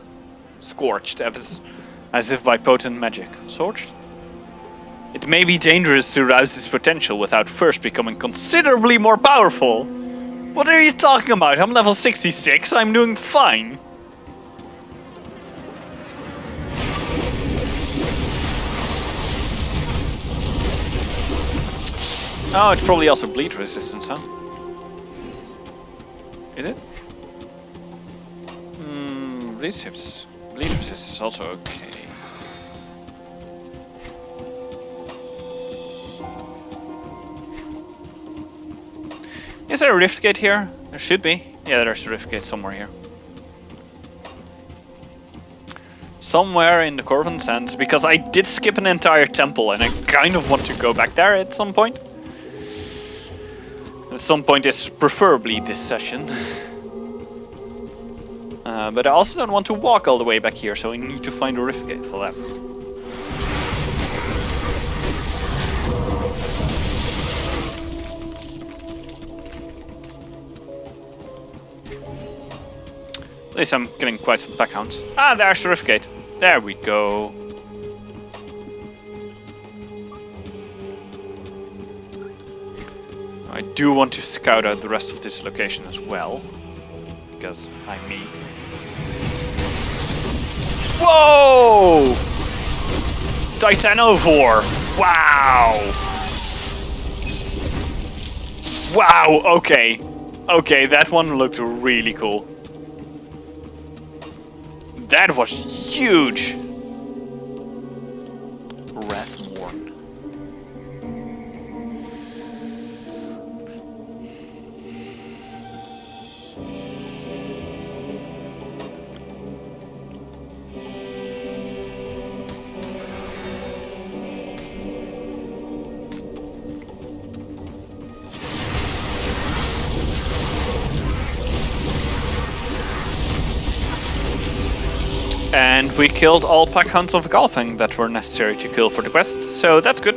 as if by potent magic. Scorched? It may be dangerous to rouse its potential without first becoming considerably more powerful. What are you talking about? I'm level 66, I'm doing fine. Oh, it's probably also bleed resistance, huh? Is it? Bleed resistance is also okay. Is there a rift gate here? There should be. Yeah, there's a rift gate somewhere here. Somewhere in the Corvan Sands, because I did skip an entire temple and I kind of want to go back there at some point. At some point is preferably this session. But I also don't want to walk all the way back here, so I need to find a rift gate for that. At least I'm getting quite some pack hounds. Ah, there's the rift gate. There we go. I do want to scout out the rest of this location as well, because I'm me. Whoa! Titanovore! Wow! Wow, okay. Okay, that one looked really cool. That was huge! Wrathmorn. And we killed all pack hounds of Golfing that were necessary to kill for the quest, so that's good.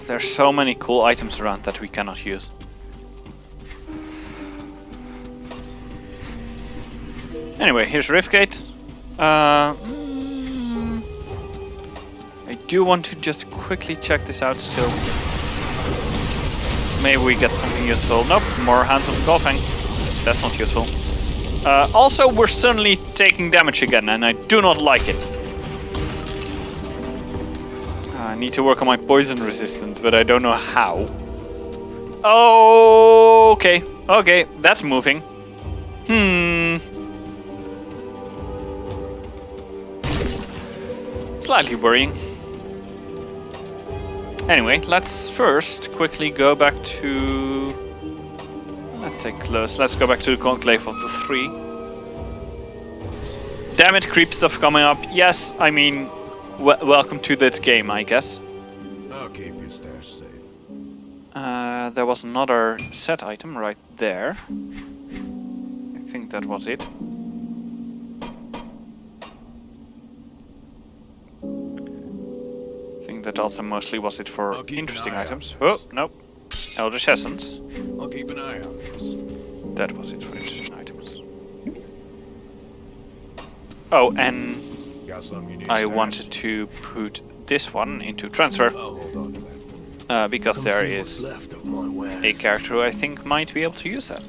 There's so many cool items around that we cannot use. Anyway, here's Riftgate. I do want to just quickly check this out still. Maybe we get something useful. Nope, more Hands of Golfing. That's not useful. Also, we're suddenly taking damage again, and I do not like it. I need to work on my poison resistance, but I don't know how. Oh, okay. Okay, that's moving. Slightly worrying. Anyway, let's first quickly go back to... Let's take close. Let's go back to the Conclave of the Three. Damn it, creep stuff coming up. Yes, I mean... welcome to that game, I guess. I'll keep your stash safe. There was another set item right there. I think that was it. I think that else, and mostly was it for I'll keep an interesting eye out items. for this. Oh, nope. Eldritch Essence. I'll keep an eye out for this. That was it for interesting items. Oh, and Got some you need I stashed? wanted to put this one into transfer, I'll hold on to that for you. because there see what's is left of my wares. a character who I think might be able to use that.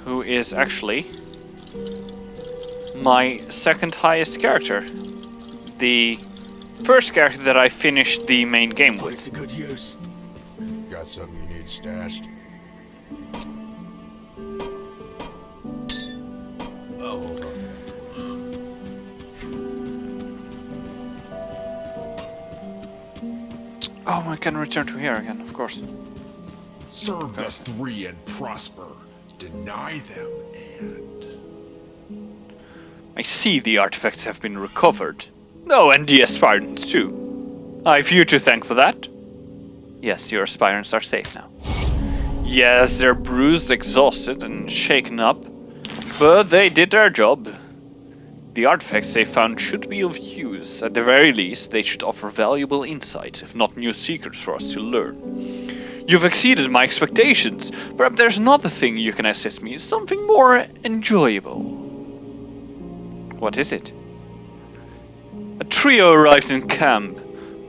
Who is actually my second highest character. The first character that I finished the main game with. It's a good use. Got something you need stashed? I'll hold on to that for you. Oh, I can return to here again, of course. Serve the three and prosper. Deny them and... I see the artifacts have been recovered. Oh, and the aspirants too. I've you to thank for that. Yes, your aspirants are safe now. Yes, they're bruised, exhausted, and shaken up, but they did their job. The artifacts they found should be of use. At the very least, they should offer valuable insights, if not new secrets for us to learn. You've exceeded my expectations. Perhaps there's another thing you can assist me, something more enjoyable. What is it? A trio arrived in camp.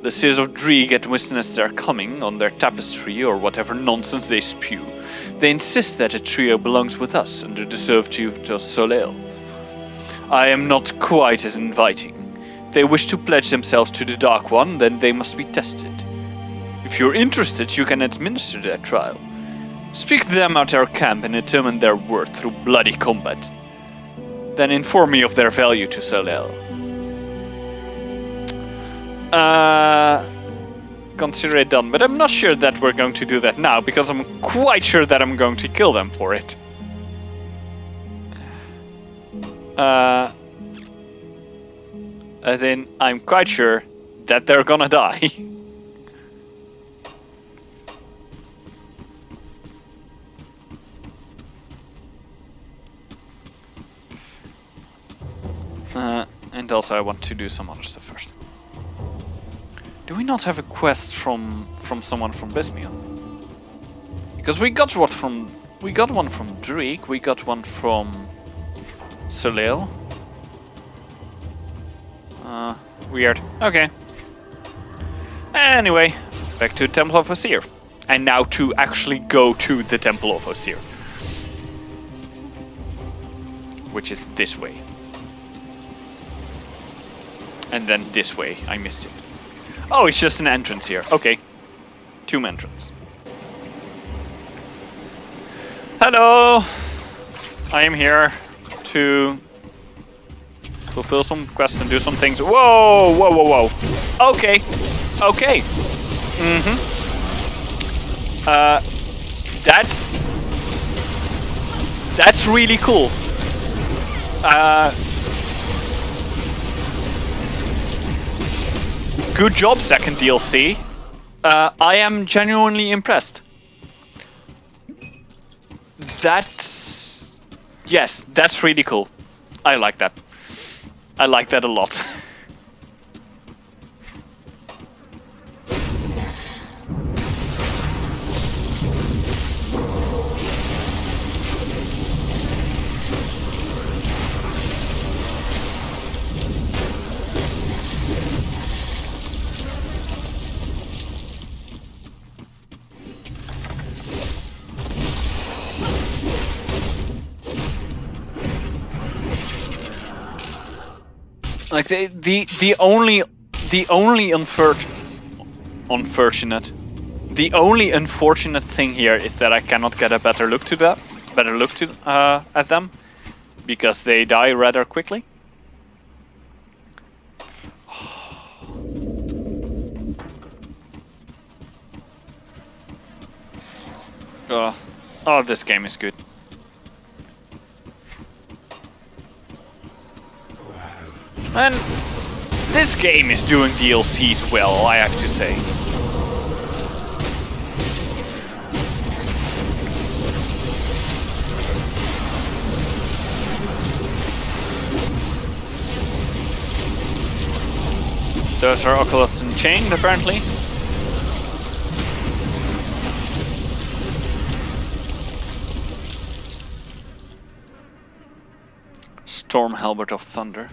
The seers of Dreeg had witnessed their coming on their tapestry or whatever nonsense they spew. They insist that a trio belongs with us under the servitude of Soleil. I am not quite as inviting. If they wish to pledge themselves to the Dark One, then they must be tested. If you're interested, you can administer their trial. Speak to them at our camp and determine their worth through bloody combat. Then inform me of their value to Soleil. Consider it done, but I'm not sure that we're going to do that now, because I'm quite sure that I'm going to kill them for it. As in, I'm quite sure that they're gonna die. And also I want to do some other stuff first. Do we not have a quest from someone from Bismion? Because we got one from Dreeg, we got one from Soleil. Weird. Okay. Anyway, back to Temple of Osir. And now to actually go to the Temple of Osir. Which is this way. And then this way. I missed it. Oh, it's just an entrance here. Okay. Tomb entrance. Hello! I am here to fulfill some quests and do some things. Whoa! Whoa, whoa, whoa. Okay. Okay. Mm-hmm. That's really cool. Good job, second DLC. I am genuinely impressed. Yes, that's really cool. I like that. I like that a lot. Like the only unfortunate thing here is that I cannot get a better look at them, because they die rather quickly. Oh, this game is good. And this game is doing DLCs well, I have to say. Those are Oculus Unchained, apparently. Storm Halberd of Thunder.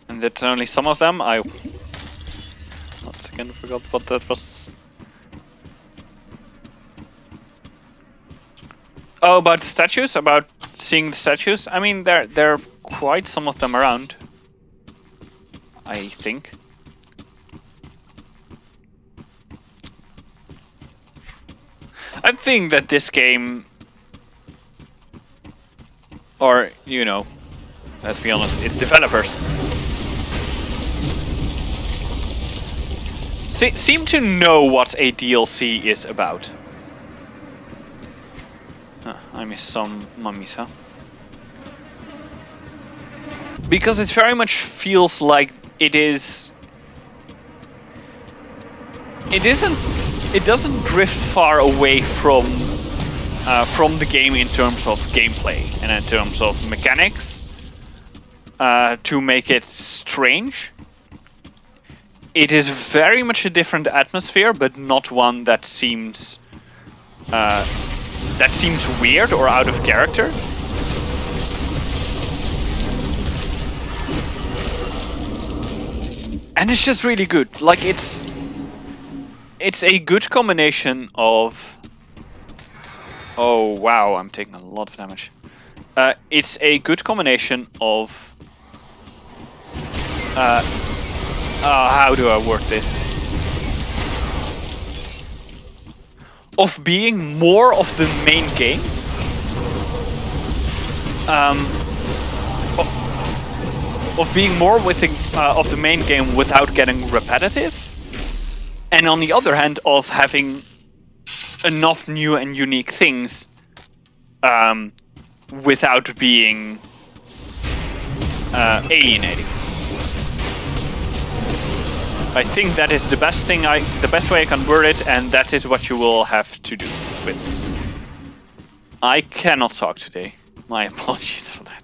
And that's only some of them. I once again forgot what that was. Oh, about the statues? About seeing the statues? I mean, there are quite some of them around, I think. I think that this game, or, you know, let's be honest, its developers seem to know what a DLC is about. I miss some mummies, huh? Because it very much feels like it is... It doesn't drift far away from the game in terms of gameplay and in terms of mechanics to make it strange. It is very much a different atmosphere, but not one that seems weird or out of character. And it's just really good. Like, it's a good combination of... Oh wow, I'm taking a lot of damage. It's a good combination of... how do I word this? Of being more of the main game. Of being more with of the main game without getting repetitive. And on the other hand, of having enough new and unique things without being alienating. I think that is the best thing the best way I can word it, and that is what you will have to do with. I cannot talk today. My apologies for that.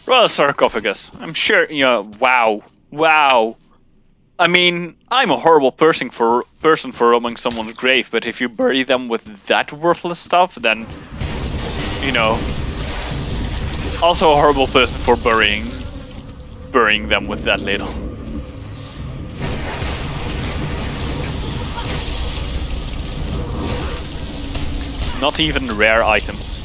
Royal sarcophagus. I'm sure, you know, wow. I mean, I'm a horrible person for robbing someone's grave, but if you bury them with that worthless stuff, then, you know, also a horrible person for burying them with that little. Not even rare items.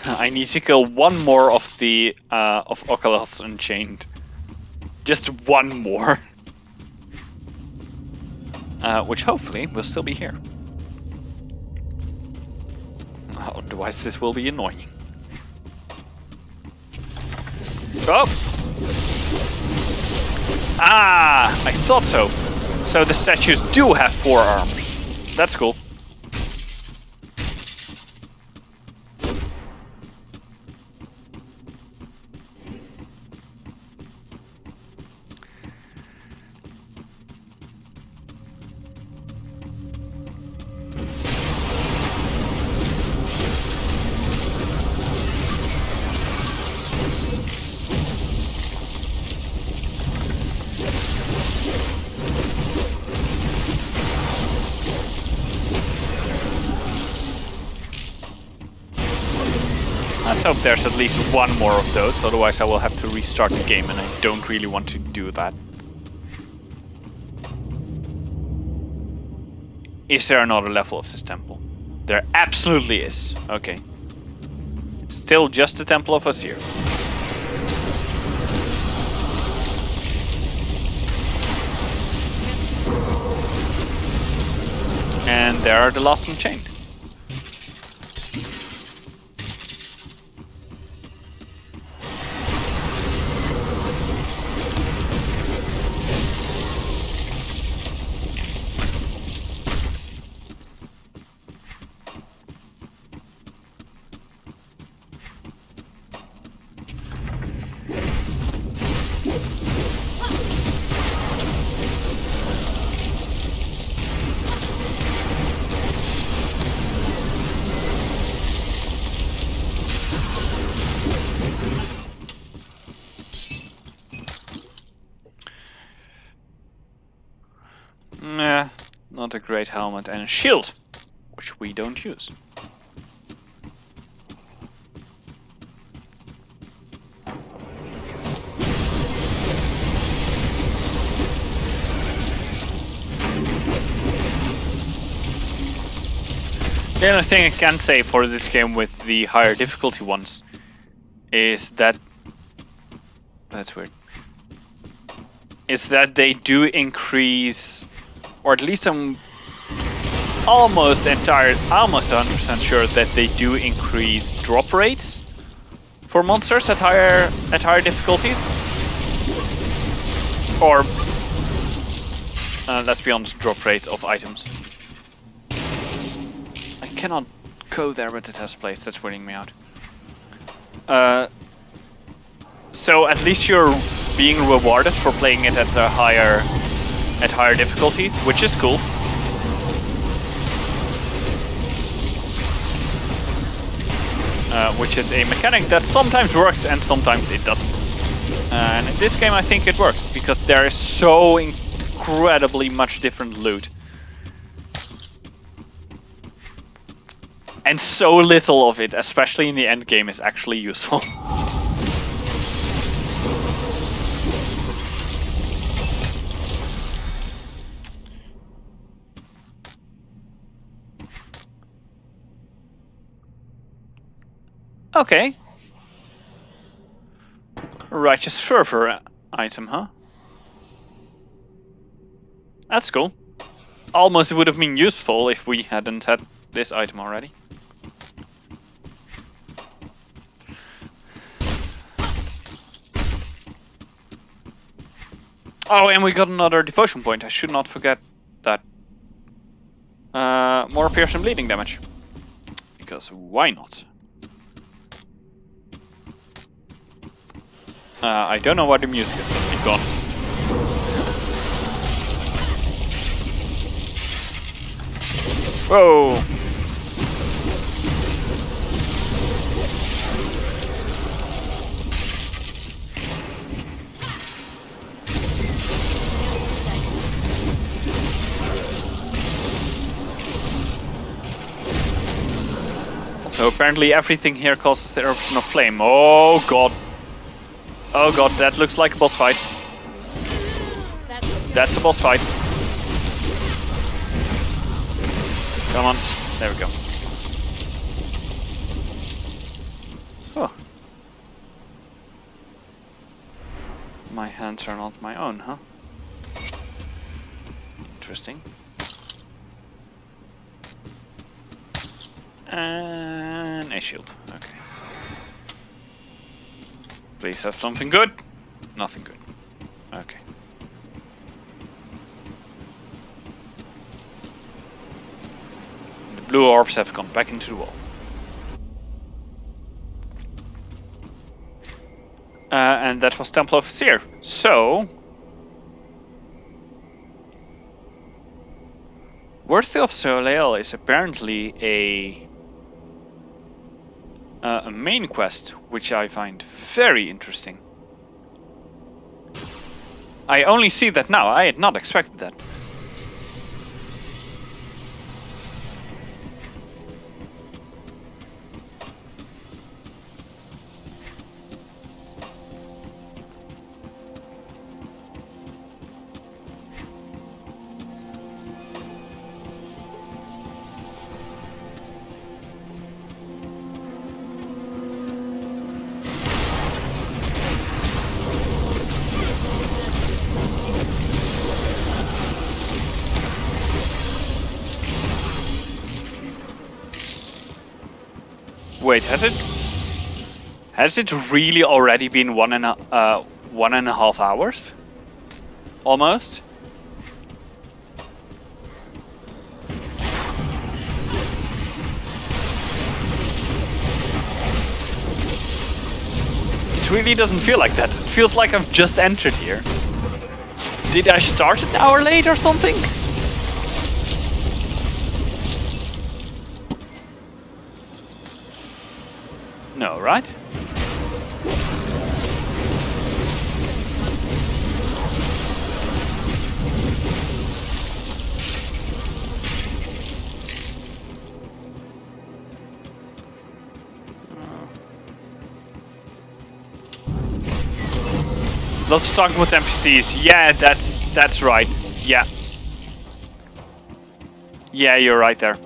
I need to kill one more of the of Oculus Unchained. Just one more. Which hopefully will still be here. Otherwise this will be annoying. Oh! Ah! I thought so. So the statues do have 4 arms. That's cool. Let's hope there's at least one more of those, otherwise I will have to restart the game and I don't really want to do that. Is there another level of this temple? There absolutely is. Okay. Still just the Temple of Asir. And there are the Lost Unchained. Not a great helmet and a shield, which we don't use. The only thing I can say for this game with the higher difficulty ones is that... That's weird. Is that they do increase, or at least I'm almost 100% sure that they do increase drop rates for monsters at higher difficulties. Or let's be honest, drop rate of items. I cannot go there with the test place. That's weirding me out. So at least you're being rewarded for playing it at higher difficulties, which is cool. Which is a mechanic that sometimes works and sometimes it doesn't. And in this game I think it works, because there is so incredibly much different loot. And so little of it, especially in the end game, is actually useful. Okay. Righteous Fervor item, huh? That's cool. Almost would have been useful if we hadn't had this item already. Oh, and we got another devotion point. I should not forget that. More pierce and bleeding damage. Because why not? I don't know why the music is suddenly gone. Whoa! So apparently everything here causes the eruption of flame. Oh god. Oh god, that looks like a boss fight. That's a boss fight. Come on, there we go. Oh. My hands are not my own, huh? Interesting. And a shield, okay. Please have something good. Nothing good. Okay. The blue orbs have gone back into the wall. And that was Temple of Seer. So... Worthy of Soleil is apparently a main quest, which I find very interesting. I only see that now. I had not expected that. Wait, has it really already been 1.5 hours? Almost? It really doesn't feel like that. It feels like I've just entered here. Did I start an hour late or something? No, right? Lots of talking with NPCs. Yeah, that's right. Yeah. Yeah, you're right there.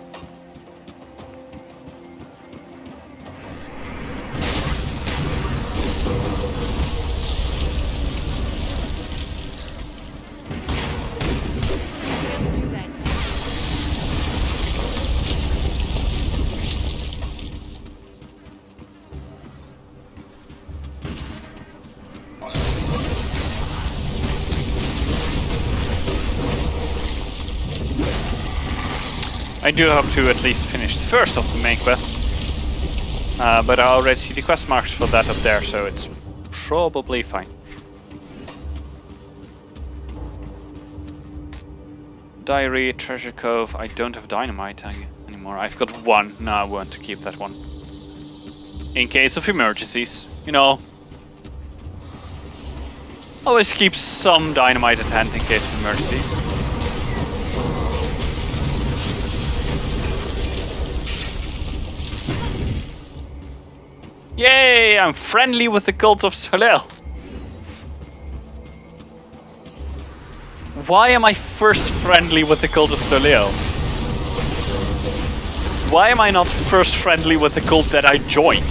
I do hope to at least finish the first of the main quest, but I already see the quest marks for that up there, so it's probably fine. Diary, Treasure Cove. I don't have dynamite anymore. I've got one. No, I want to keep that one. In case of emergencies, you know. Always keep some dynamite at hand in case of emergencies. Yay! I'm friendly with the cult of Soleil. Why am I first friendly with the cult of Soleil? Why am I not first friendly with the cult that I joined?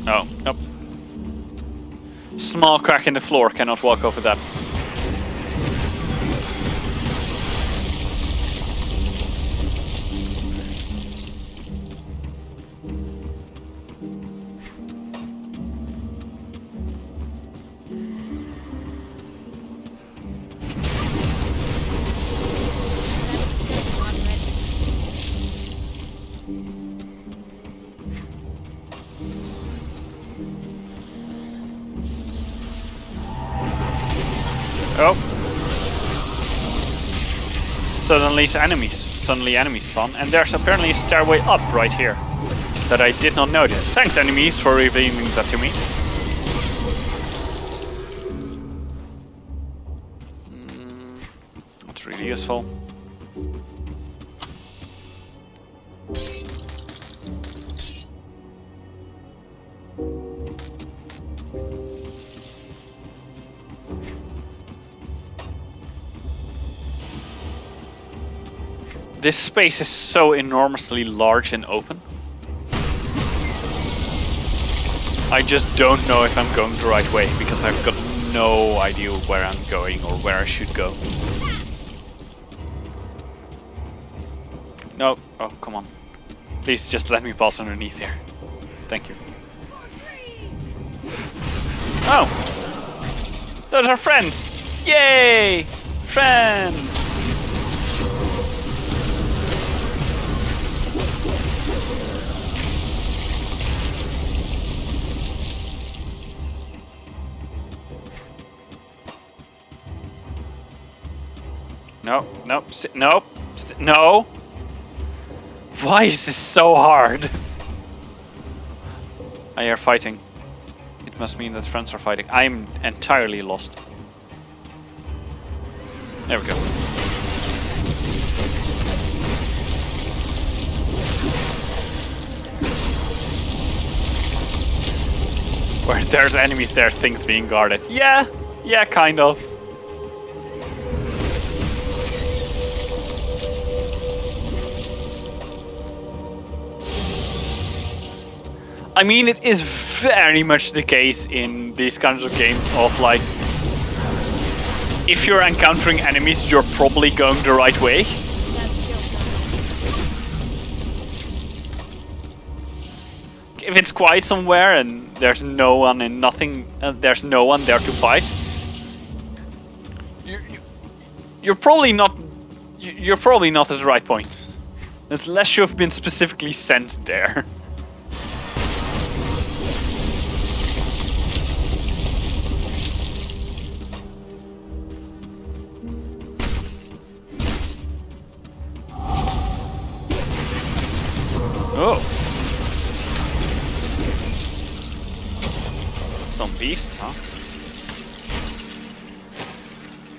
Oh, nope. Small crack in the floor, cannot walk over that. Oh. Suddenly enemies spawn, and there's apparently a stairway up right here that I did not notice. Thanks enemies for revealing that to me. That's really useful. This space is so enormously large and open. I just don't know if I'm going the right way, because I've got no idea where I'm going or where I should go. No, oh, come on. Please just let me pass underneath here. Thank you. Oh! Those are friends! Yay! Friends! No, no, no, no! Why is this so hard? I hear fighting. It must mean that friends are fighting. I'm entirely lost. There we go. Where there's enemies, there's things being guarded. Yeah, kind of. I mean, it is very much the case in these kinds of games of like, if you're encountering enemies, you're probably going the right way. If it's quiet somewhere and there's no one and nothing, there's no one there to fight, you're probably not. You're probably not at the right point, unless you've been specifically sent there. Oh. Some beasts, huh?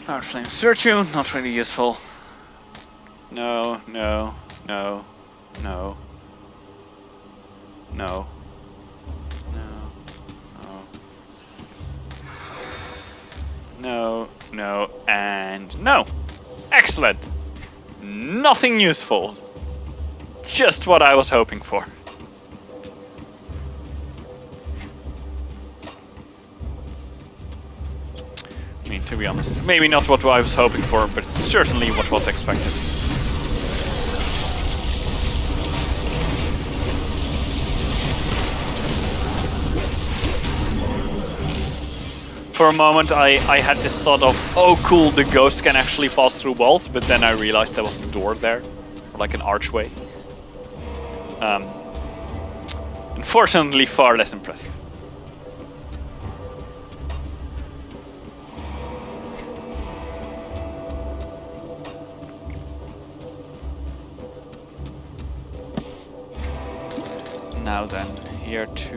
Power flame search you, not really useful. No, no, no, no. No. No. No. No, no, and no. Excellent. Nothing useful. Just what I was hoping for. I mean, to be honest, maybe not what I was hoping for, but certainly what was expected. For a moment I had this thought of, oh cool, the ghost can actually pass through walls, but then I realized there was a door there, or like an archway. Unfortunately, far less impressive. Now then, here to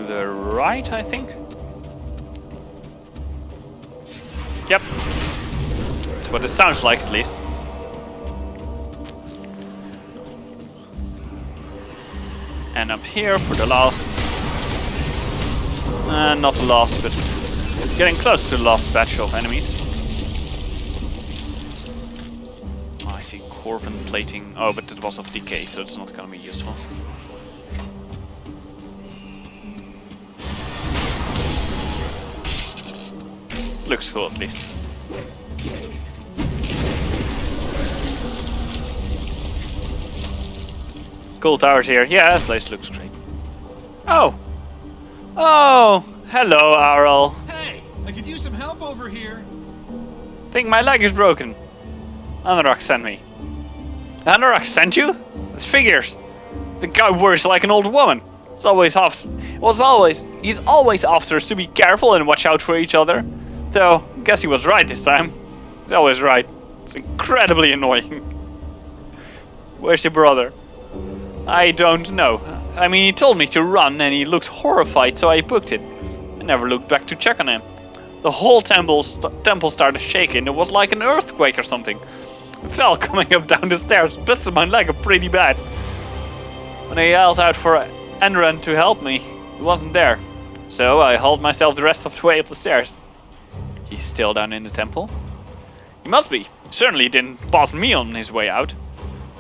the right, I think. Yep. That's what it sounds like, at least. And up here for the last... not the last, but getting close to the last batch of enemies. Oh, I see Corvin plating. Oh, but it was of decay, so it's not gonna be useful. Looks cool, at least. Cool towers here. Yeah, this place looks great. Oh! Oh! Hello, Arl. Hey! I could use some help over here. Think my leg is broken. Anorak sent me. Anorak sent you? It figures. The guy works like an old woman. He's always after us to be careful and watch out for each other. Though, guess he was right this time. He's always right. It's incredibly annoying. Where's your brother? I don't know. I mean, he told me to run and he looked horrified, so I booked it. I never looked back to check on him. The whole temple started shaking. It was like an earthquake or something. I fell coming up down the stairs, busted my leg up pretty bad. When I yelled out for Enran to help me, he wasn't there. So I hauled myself the rest of the way up the stairs. He's still down in the temple? He must be. Certainly didn't pass me on his way out.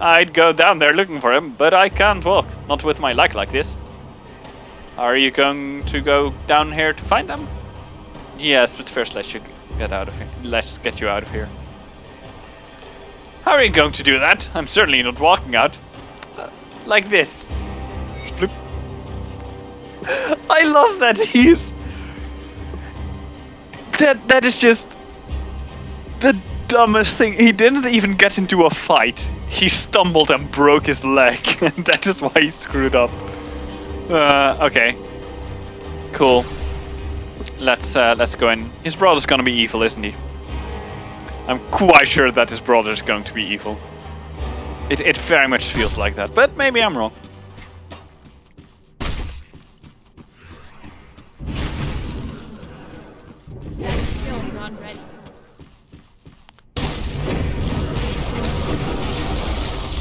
I'd go down there looking for him, but I can't walk. Not with my leg like this. Are you going to go down here to find them? Yes, but first let's get out of here. Let's get you out of here. How are you going to do that? I'm certainly not walking out. Like this. Bloop. I love that he's... That is just the dumbest thing. He didn't even get into a fight. He stumbled and broke his leg, and that is why he screwed up. Okay. Cool. Let's go in. His brother's gonna be evil, isn't he? I'm quite sure that his brother's going to be evil. It very much feels like that, but maybe I'm wrong. Not ready.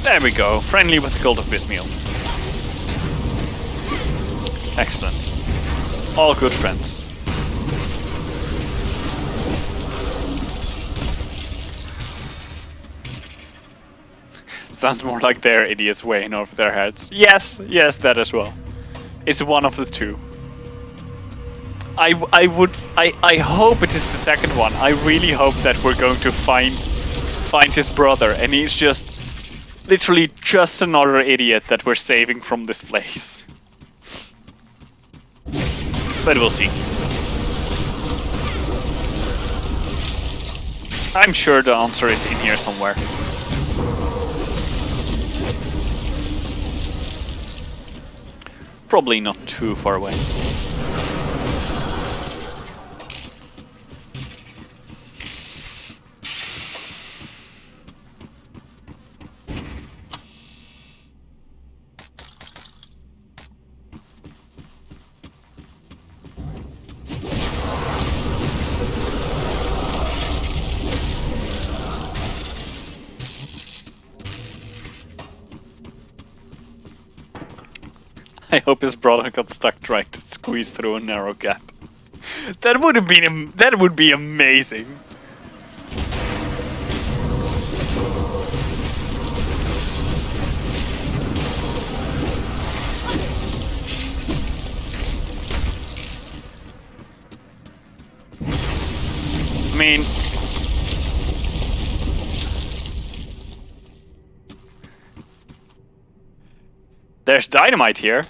There we go. Friendly with the Cult of Bismeal. Excellent. All good friends. Sounds more like their idiots weighing over their heads. Yes, that as well. It's one of the two. I hope it is the second one. I really hope that we're going to find his brother, and he's just literally just another idiot that we're saving from this place. But we'll see. I'm sure the answer is in here somewhere. Probably not too far away. I hope his brother got stuck trying to squeeze through a narrow gap. That would have been that would be amazing. I mean, there's dynamite here.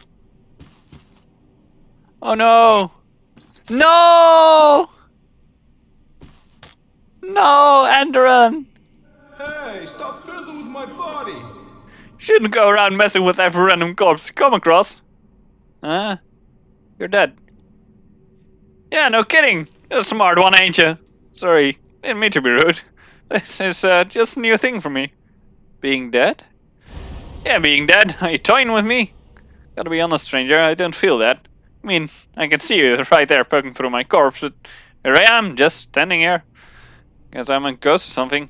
Oh no! No! No, Enderon! Hey, stop fiddling with my body! Shouldn't go around messing with every random corpse you come across. Huh? You're dead. Yeah, no kidding. You're a smart one, ain't you? Sorry, didn't mean to be rude. This is just a new thing for me. Being dead? Yeah, being dead. Are you toying with me? Gotta be honest, stranger, I don't feel that. I mean, I can see you right there poking through my corpse, but here I am, just standing here. Guess I'm a ghost or something.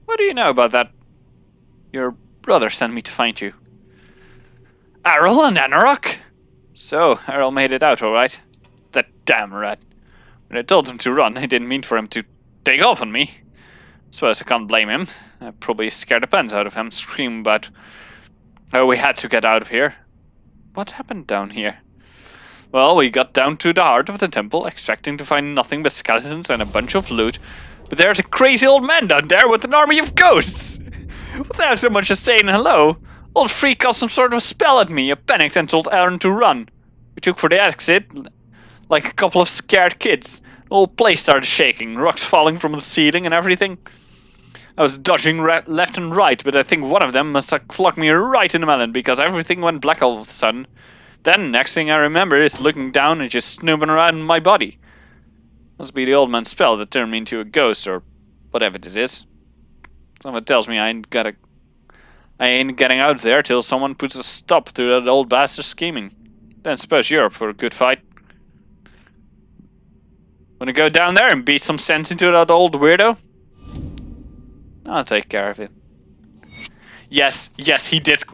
What do you know about that? Your brother sent me to find you. Errol and Anarok? So, Errol made it out alright. That damn rat. When I told him to run, I didn't mean for him to take off on me. Suppose I can't blame him. I probably scared the pants out of him, screaming about how we had to get out of here. What happened down here? Well, we got down to the heart of the temple, expecting to find nothing but skeletons and a bunch of loot. But there's a crazy old man down there with an army of ghosts! Without so much as saying hello, old freak cast some sort of spell at me. I panicked and told Aaron to run. We took for the exit like a couple of scared kids. The whole place started shaking, rocks falling from the ceiling and everything. I was dodging left and right, but I think one of them must have clocked me right in the melon because everything went black all of a sudden. Then, next thing I remember is looking down and just snooping around in my body. Must be the old man's spell that turned me into a ghost or whatever this is. Someone tells me I ain't getting out there till someone puts a stop to that old bastard's scheming. Then suppose you're up for a good fight. Wanna go down there and beat some sense into that old weirdo? I'll take care of it. Yes, he did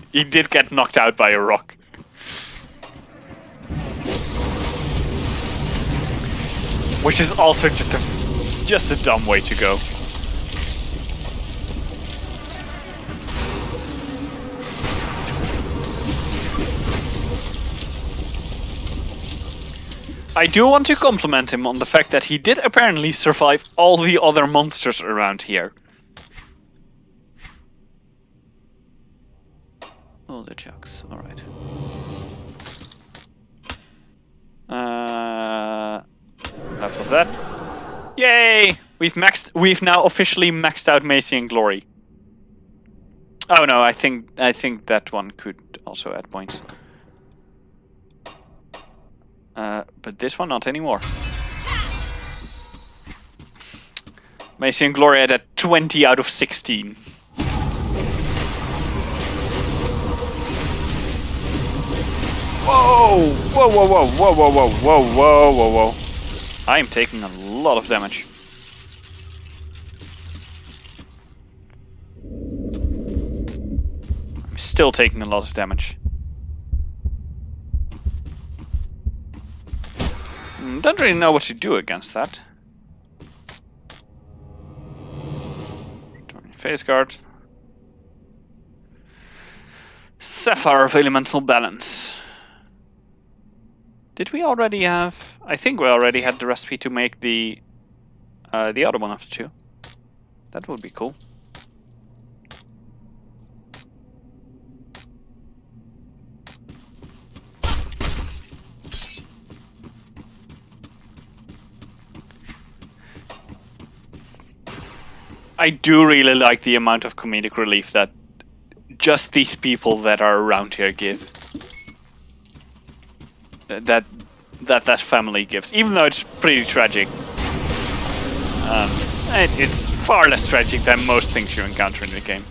get knocked out by a rock. Which is also just a dumb way to go. I do want to compliment him on the fact that he did apparently survive all the other monsters around here. All the jugs, alright. Enough of that. Yay! We've now officially maxed out Macy and Glory. Oh no, I think that one could also add points. But this one not anymore. Macy and Glory at a 20 out of 16. Whoa! Whoa, whoa, whoa, whoa, whoa, whoa, whoa, whoa, whoa, whoa. I am taking a lot of damage. I'm still taking a lot of damage. Don't really know what to do against that. Face guard. Sapphire of Elemental Balance. Did we already have... I think we already had the recipe to make the other one of the two. That would be cool. I do really like the amount of comedic relief that just these people that are around here give. That family gives, even though it's pretty tragic. It's far less tragic than most things you encounter in the game.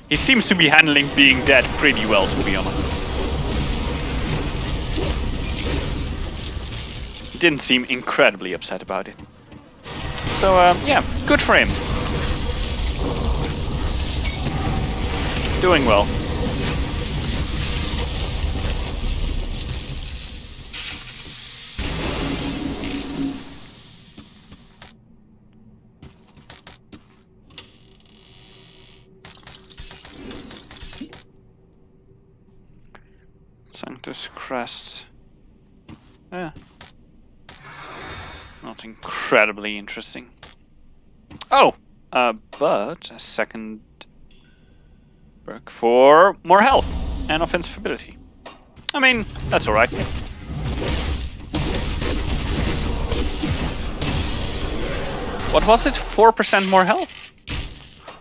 He seems to be handling being dead pretty well, to be honest. He didn't seem incredibly upset about it. So, yeah, good for him. Doing well. Sanctus Crest. Yeah. Not incredibly interesting. Oh! But a second perk for more health and offensive ability. I mean, that's alright. What was it? 4% more health?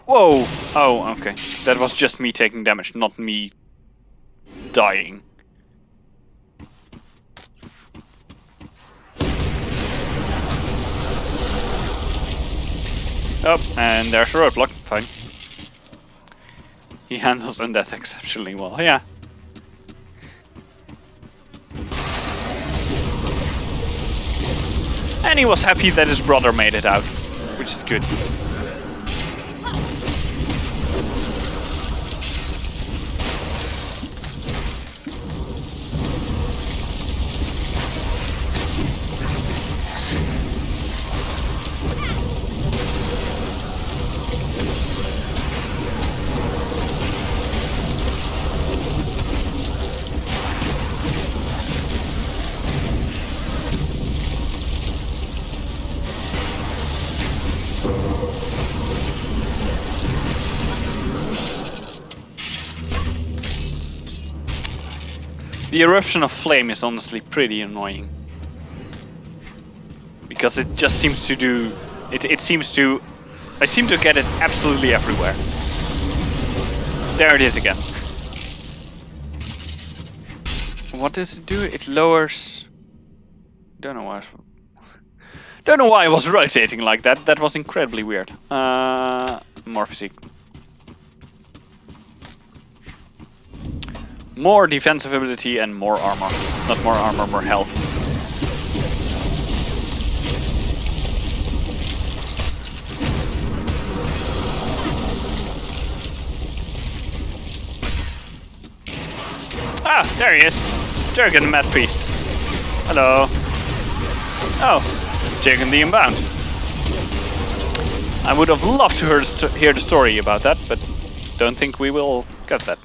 Whoa! Oh, okay. That was just me taking damage, not me dying. Oh, and there's a roadblock. Fine. He handles undeath exceptionally well. Yeah. And he was happy that his brother made it out, which is good. The eruption of flame is honestly pretty annoying. Because it just seems to do... It seems to... I seem to get it absolutely everywhere. There it is again. What does it do? It lowers... Don't know why. Don't know why I was rotating like that. That was incredibly weird. More physique. More defensive ability and more armor. Not more armor, more health. Ah, there he is. Jurgen, Mad Priest. Hello. Oh, Jurgen the Unbound. I would have loved to hear the story about that, but don't think we will get that.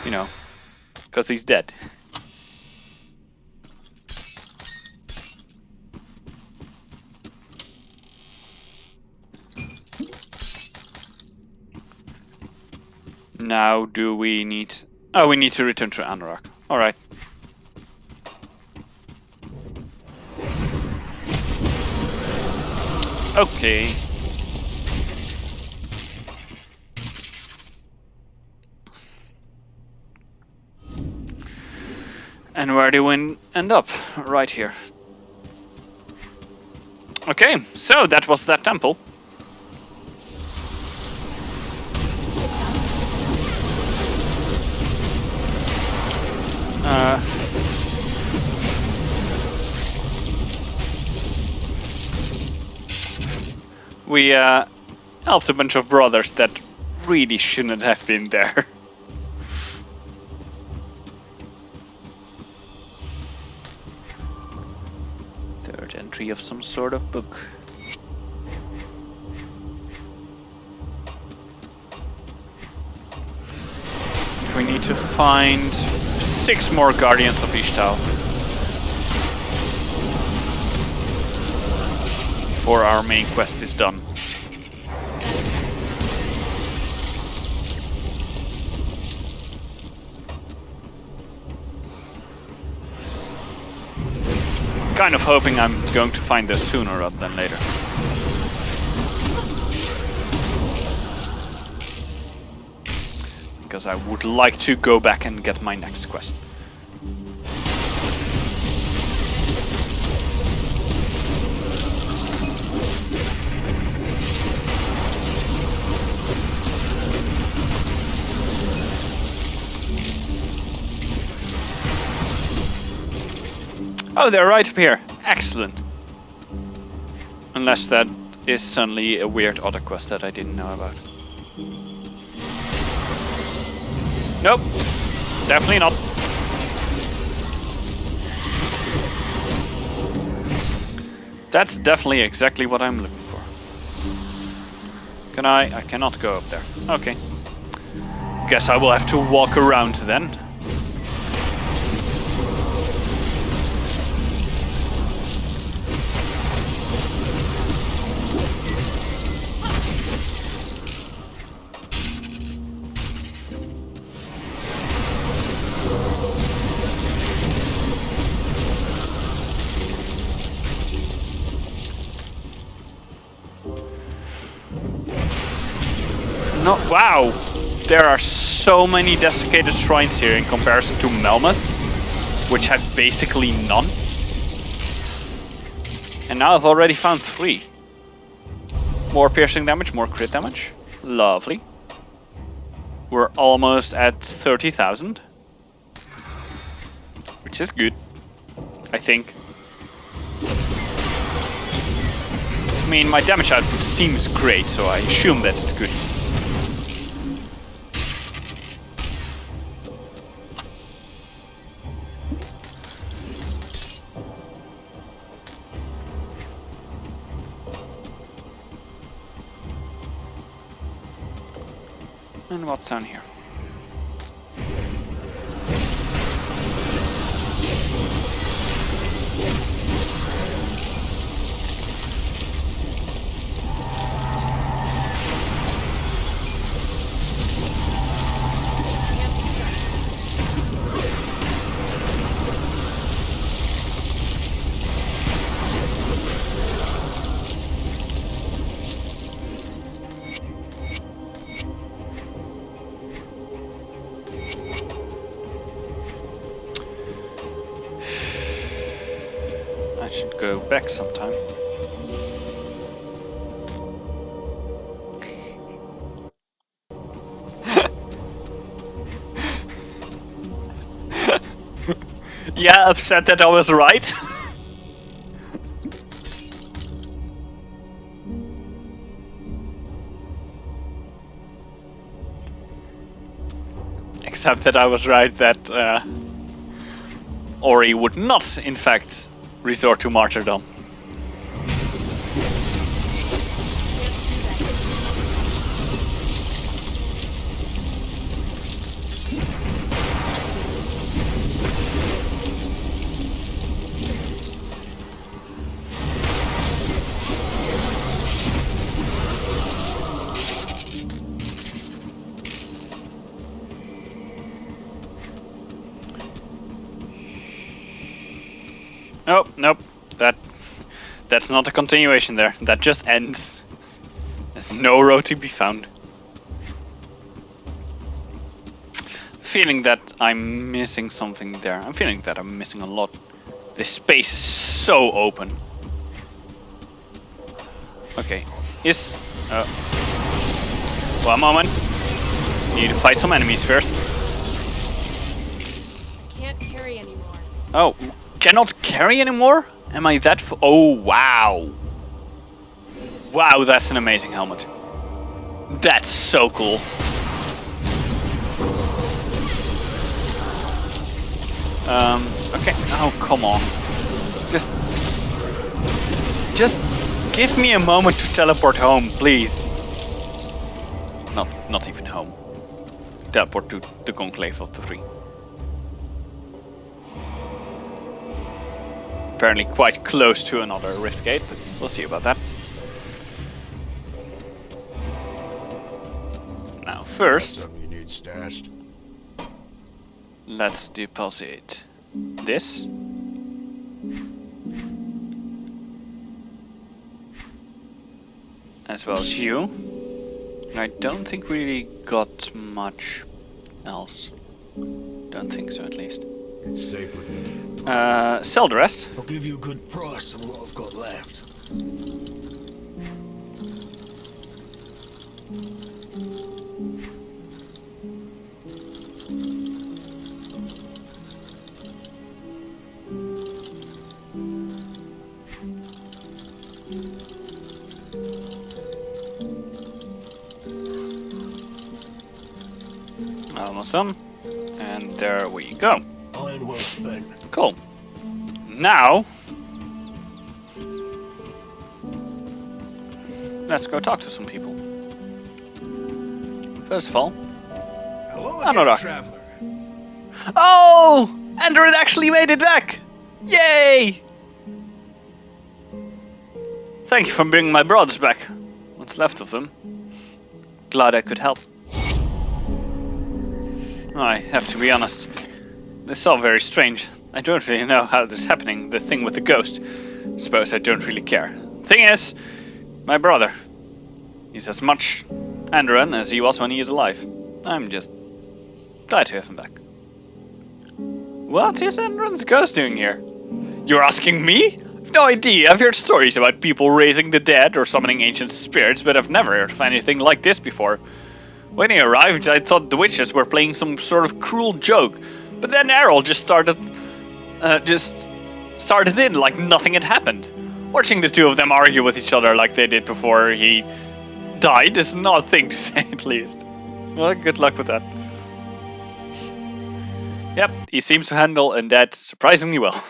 You know, because he's dead. Now do we need... Oh, we need to return to Anorak. Alright. Okay. And where do we end up? Right here. Okay, so that was that temple. We helped a bunch of brothers that really shouldn't have been there. Third entry of some sort of book. We need to find 6 more Guardians of Ishtar before our main quest is done. Kind of hoping I'm going to find those sooner rather than later. Because I would like to go back and get my next quest. Oh, they're right up here. Excellent. Unless that is suddenly a weird other quest that I didn't know about. Nope. Definitely not. That's definitely exactly what I'm looking for. Can I? I cannot go up there. Okay. Guess I will have to walk around then. No, wow! There are so many desiccated shrines here in comparison to Melmoth, which had basically none. And now I've already found 3. More piercing damage, more crit damage. Lovely. We're almost at 30,000. Which is good, I think. I mean, my damage output seems great, so I assume that it's good. And what's down here? I should go back sometime. Yeah, upset that I was right. Except that I was right that Ori would not, in fact, resort to martyrdom. Oh, nope. That's not a continuation there. That just ends. There's no road to be found. Feeling that I'm missing something there. I'm feeling that I'm missing a lot. This space is so open. Okay. Yes. One moment. Need to fight some enemies first. Can't carry anymore. Oh. Cannot carry anymore? Am I that oh, wow. Wow, that's an amazing helmet. That's so cool. Okay. Oh, come on. Just give me a moment to teleport home, please. Not even home. Teleport to the Conclave of the 3. Apparently quite close to another rift gate, but we'll see about that. Now first, Something you need stashed. let's deposit this. As well as you. And I don't think we really got much else. Don't think so, at least. It's safe with me. Sell the rest. I'll give you a good price on what I've got left. Almost done. And there we go. Iron well spent. Cool. Now, let's go talk to some people. First of all, Hello again, Anorak. traveler. Oh! Android actually made it back! Yay! Thank you for bringing my brothers back. What's left of them. Glad I could help. I have to be honest. This is all very strange. I don't really know how this is happening, the thing with the ghost. Suppose I don't really care. Thing is, my brother. He's as much And run as he was when he is alive. I'm just glad to have him back. What is Enron's ghost doing here? You're asking me? I've no idea. I've heard stories about people raising the dead or summoning ancient spirits, but I've never heard of anything like this before. When he arrived, I thought the witches were playing some sort of cruel joke, but then Errol just started in like nothing had happened. Watching the two of them argue with each other like they did before he died is not a thing to say, at least. Well, good luck with that. Yep, he seems to handle undead surprisingly well.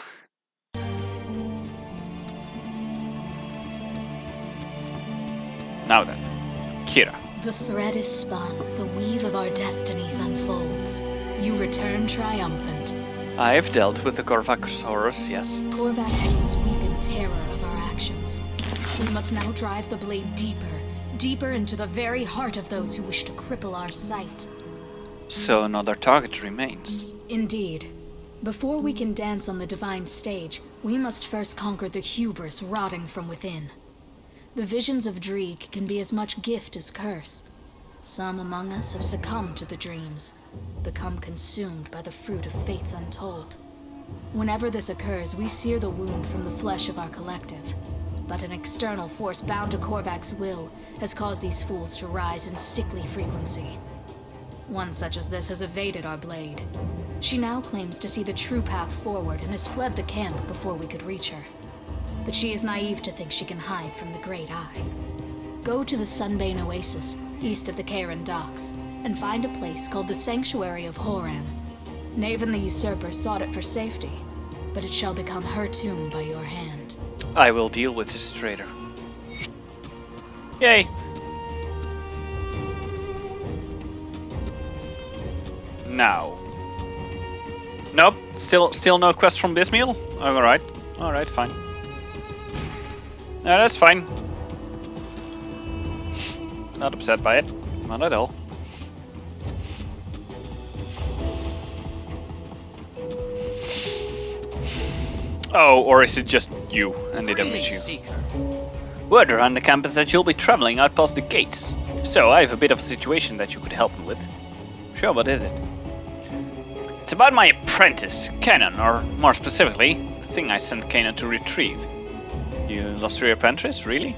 Now then, Kira. The thread is spun, the weave of our destinies unfolds. You return triumphant. I have dealt with the Corvaxorus, yes. Korvax wounds weep in terror of our actions. We must now drive the blade deeper into the very heart of those who wish to cripple our sight. So another target remains. Indeed. Before we can dance on the divine stage, we must first conquer the hubris rotting from within. The visions of Dreeg can be as much gift as curse. Some among us have succumbed to the dreams, become consumed by the fruit of fates untold. Whenever this occurs, we sear the wound from the flesh of our collective. But an external force bound to Korvac's will has caused these fools to rise in sickly frequency. One such as this has evaded our blade. She now claims to see the true path forward and has fled the camp before we could reach her. But she is naive to think she can hide from the Great Eye. Go to the Sunbane Oasis, east of the Karen docks, and find a place called the Sanctuary of Horan. Naven the Usurper sought it for safety, but it shall become her tomb by your hand. I will deal with this traitor. Yay! Now. Nope, still no quest from Bismeal? Alright, fine. No, that's fine. Not upset by it. Not at all. Oh, or is it just you and they don't miss you? Seeker. Word around the campus that you'll be traveling out past the gates. If so, I have a bit of a situation that you could help me with. Sure, what is it? It's about my apprentice, Kanan, or more specifically, the thing I sent Kanan to retrieve. You lost your apprentice, really?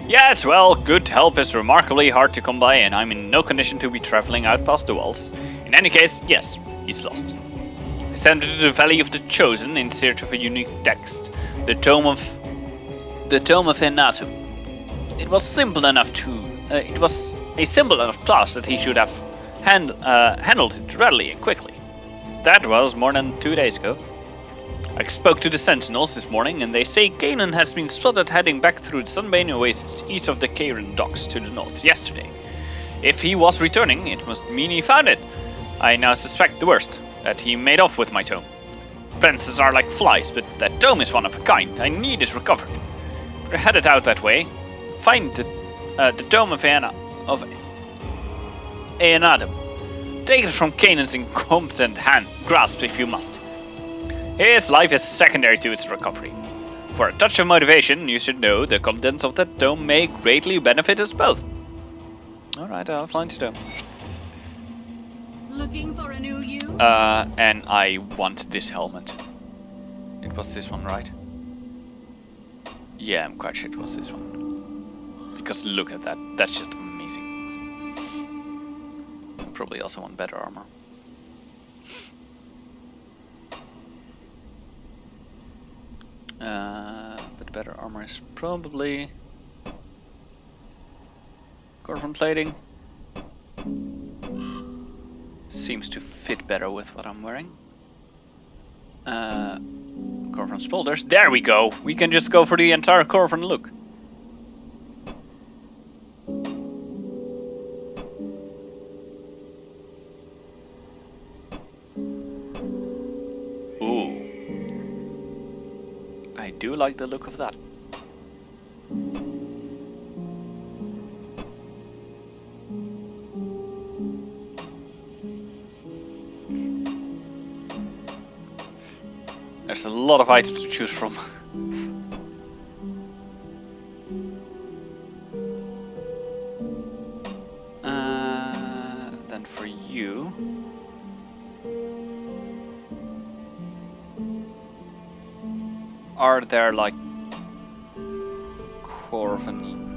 Yes, well, good help is remarkably hard to come by, and I'm in no condition to be traveling out past the walls. In any case, yes, he's lost. I sent him to the Valley of the Chosen in search of a unique text, the Tome of Enatum. It was a simple enough task that he should have handled it readily and quickly. That was more than 2 days ago. I spoke to the Sentinels this morning, and they say Kanan has been spotted heading back through the Sunbane Oasis east of the Karen docks to the north yesterday. If he was returning, it must mean he found it. I now suspect the worst, that he made off with my tome. Apprentices are like flies, but that tome is one of a kind. I need it recovered. If we're headed out that way, find the Tome of Eanadam. Take it from Kanan's incompetent grasp if you must. His life is secondary to its recovery. For a touch of motivation, you should know the contents of that tome may greatly benefit us both. Alright, I'll find the tome. Looking for a new you? And I want this helmet. It was this one, right? Yeah, I'm quite sure it was this one. Because look at that, that's just amazing. I probably also want better armor. But better armor is probably Corvan plating. Seems to fit better with what I'm wearing. Corvan spolders. There we go! We can just go for the entire Corvan look. Ooh. I do like the look of that. There's a lot of items to choose from. Are there like Corvan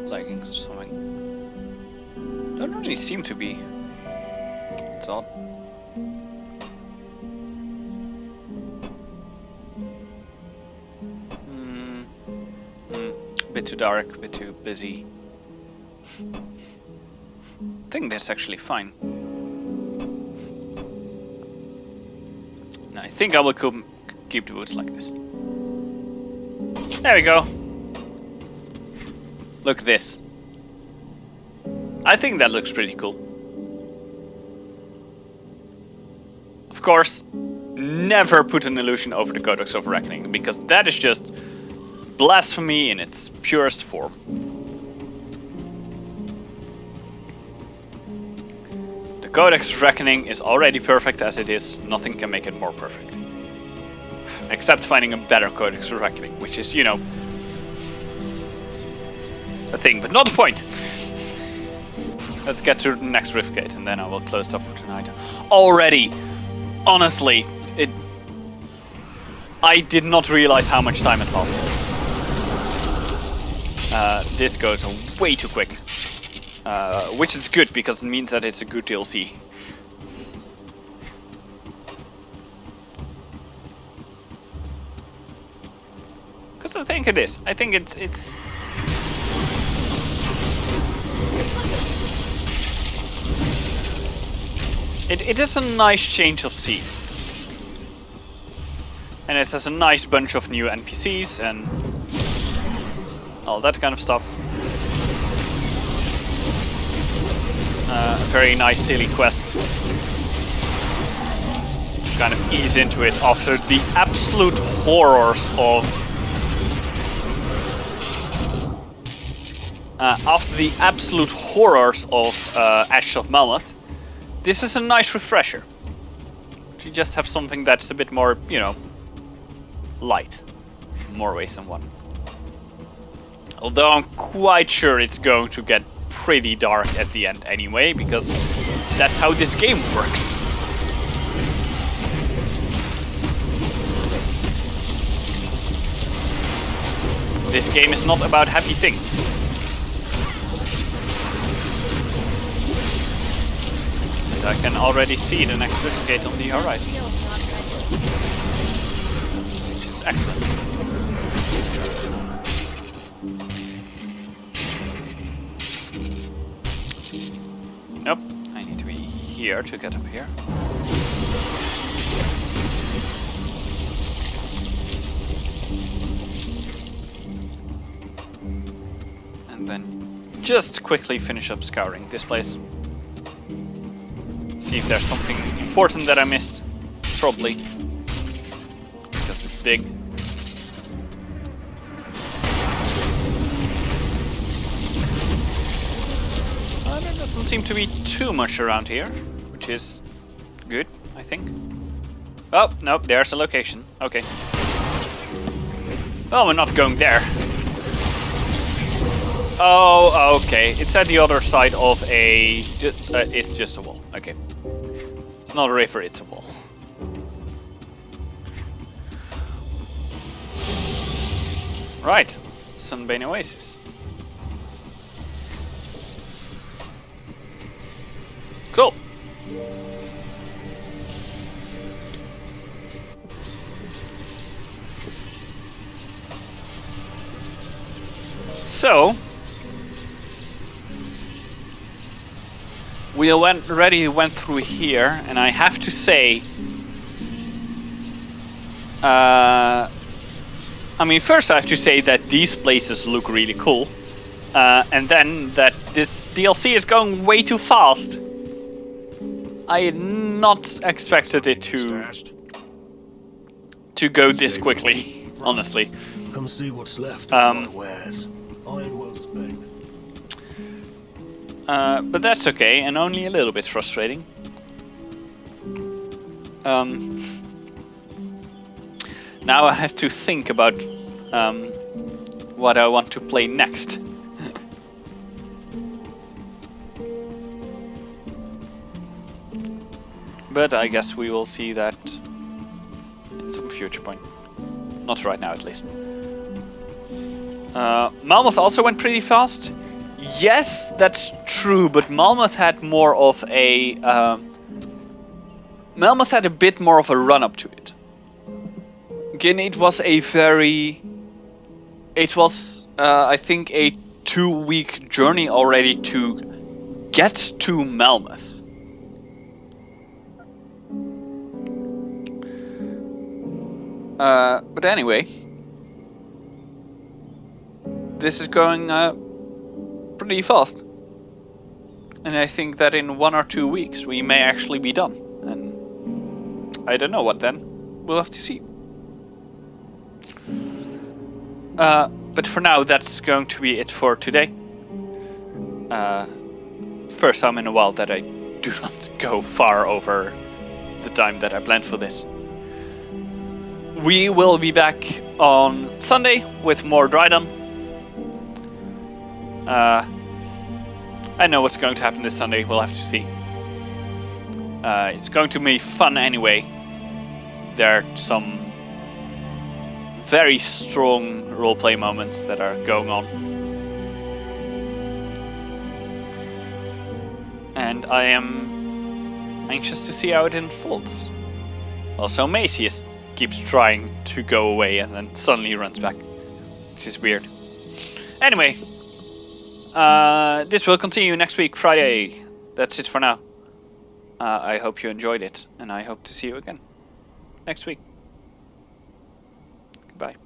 leggings or something? Don't really seem to be. It's odd. Bit too dark, bit too busy. I think that's actually fine. And I think I will keep the boots like this. There we go. Look at this. I think that looks pretty cool. Of course, never put an illusion over the Codex of Reckoning, because that is just blasphemy in its purest form. The Codex of Reckoning is already perfect as it is. Nothing can make it more perfect. Except finding a better Codex of Reckoning, which is, you know, a thing, but not the point. Let's get to the next Rift Gate and then I will close it up for tonight. Already, honestly, I did not realize how much time had passed. This goes way too quick. Which is good because it means that it's a good DLC. Because I think it is. I think it's It is a nice change of scene. And it has a nice bunch of new NPCs and all that kind of stuff. A very nice silly quest. Kind of ease into it after the absolute horrors of Ashes of Melmoth. This is a nice refresher. To just have something that's a bit more, you know, light. In more ways than one. Although I'm quite sure it's going to get pretty dark at the end anyway, because that's how this game works. This game is not about happy things. And I can already see the next Rift Gate on the horizon. Which is excellent. Nope, I need to be here to get up here. And then just quickly finish up scouring this place. See if there's something important that I missed. Probably. Because it's big. There doesn't seem to be too much around here, which is good, I think. Oh, no, there's a location. Okay. Well, we're not going there. Oh, okay. It's at the other side of a... it's just a wall. Okay. It's not a river, it's a wall. Right. Sunbane Oasis. Cool. So we already went through here, and I have to say, I mean, first I have to say that these places look really cool, and then that this DLC is going way too fast. I had not expected it to go this quickly, honestly. Come see what's left of my wares. Iron well spent. But that's okay, and only a little bit frustrating. Now I have to think about what I want to play next. But I guess we will see that at some future point. Not right now, at least. Malmoth also went pretty fast. Yes, that's true, but Malmoth had more of a... Malmoth had a bit more of a run-up to it. Again, it was a very... It was, I think, a 2-week journey already to get to Malmoth. But anyway, this is going pretty fast. And I think that in 1 or 2 weeks we may actually be done. And I don't know what then. We'll have to see. But for now, that's going to be it for today. First time in a while that I do not go far over the time that I planned for this. We will be back on Sunday with more Dryden. I know what's going to happen this Sunday, we'll have to see. It's going to be fun anyway. There are some very strong roleplay moments that are going on. And I am anxious to see how it unfolds. Also, Macy keeps trying to go away and then suddenly runs back, which is weird. Anyway, this will continue next week, Friday. That's it for now. I hope you enjoyed it, and I hope to see you again next week. Goodbye.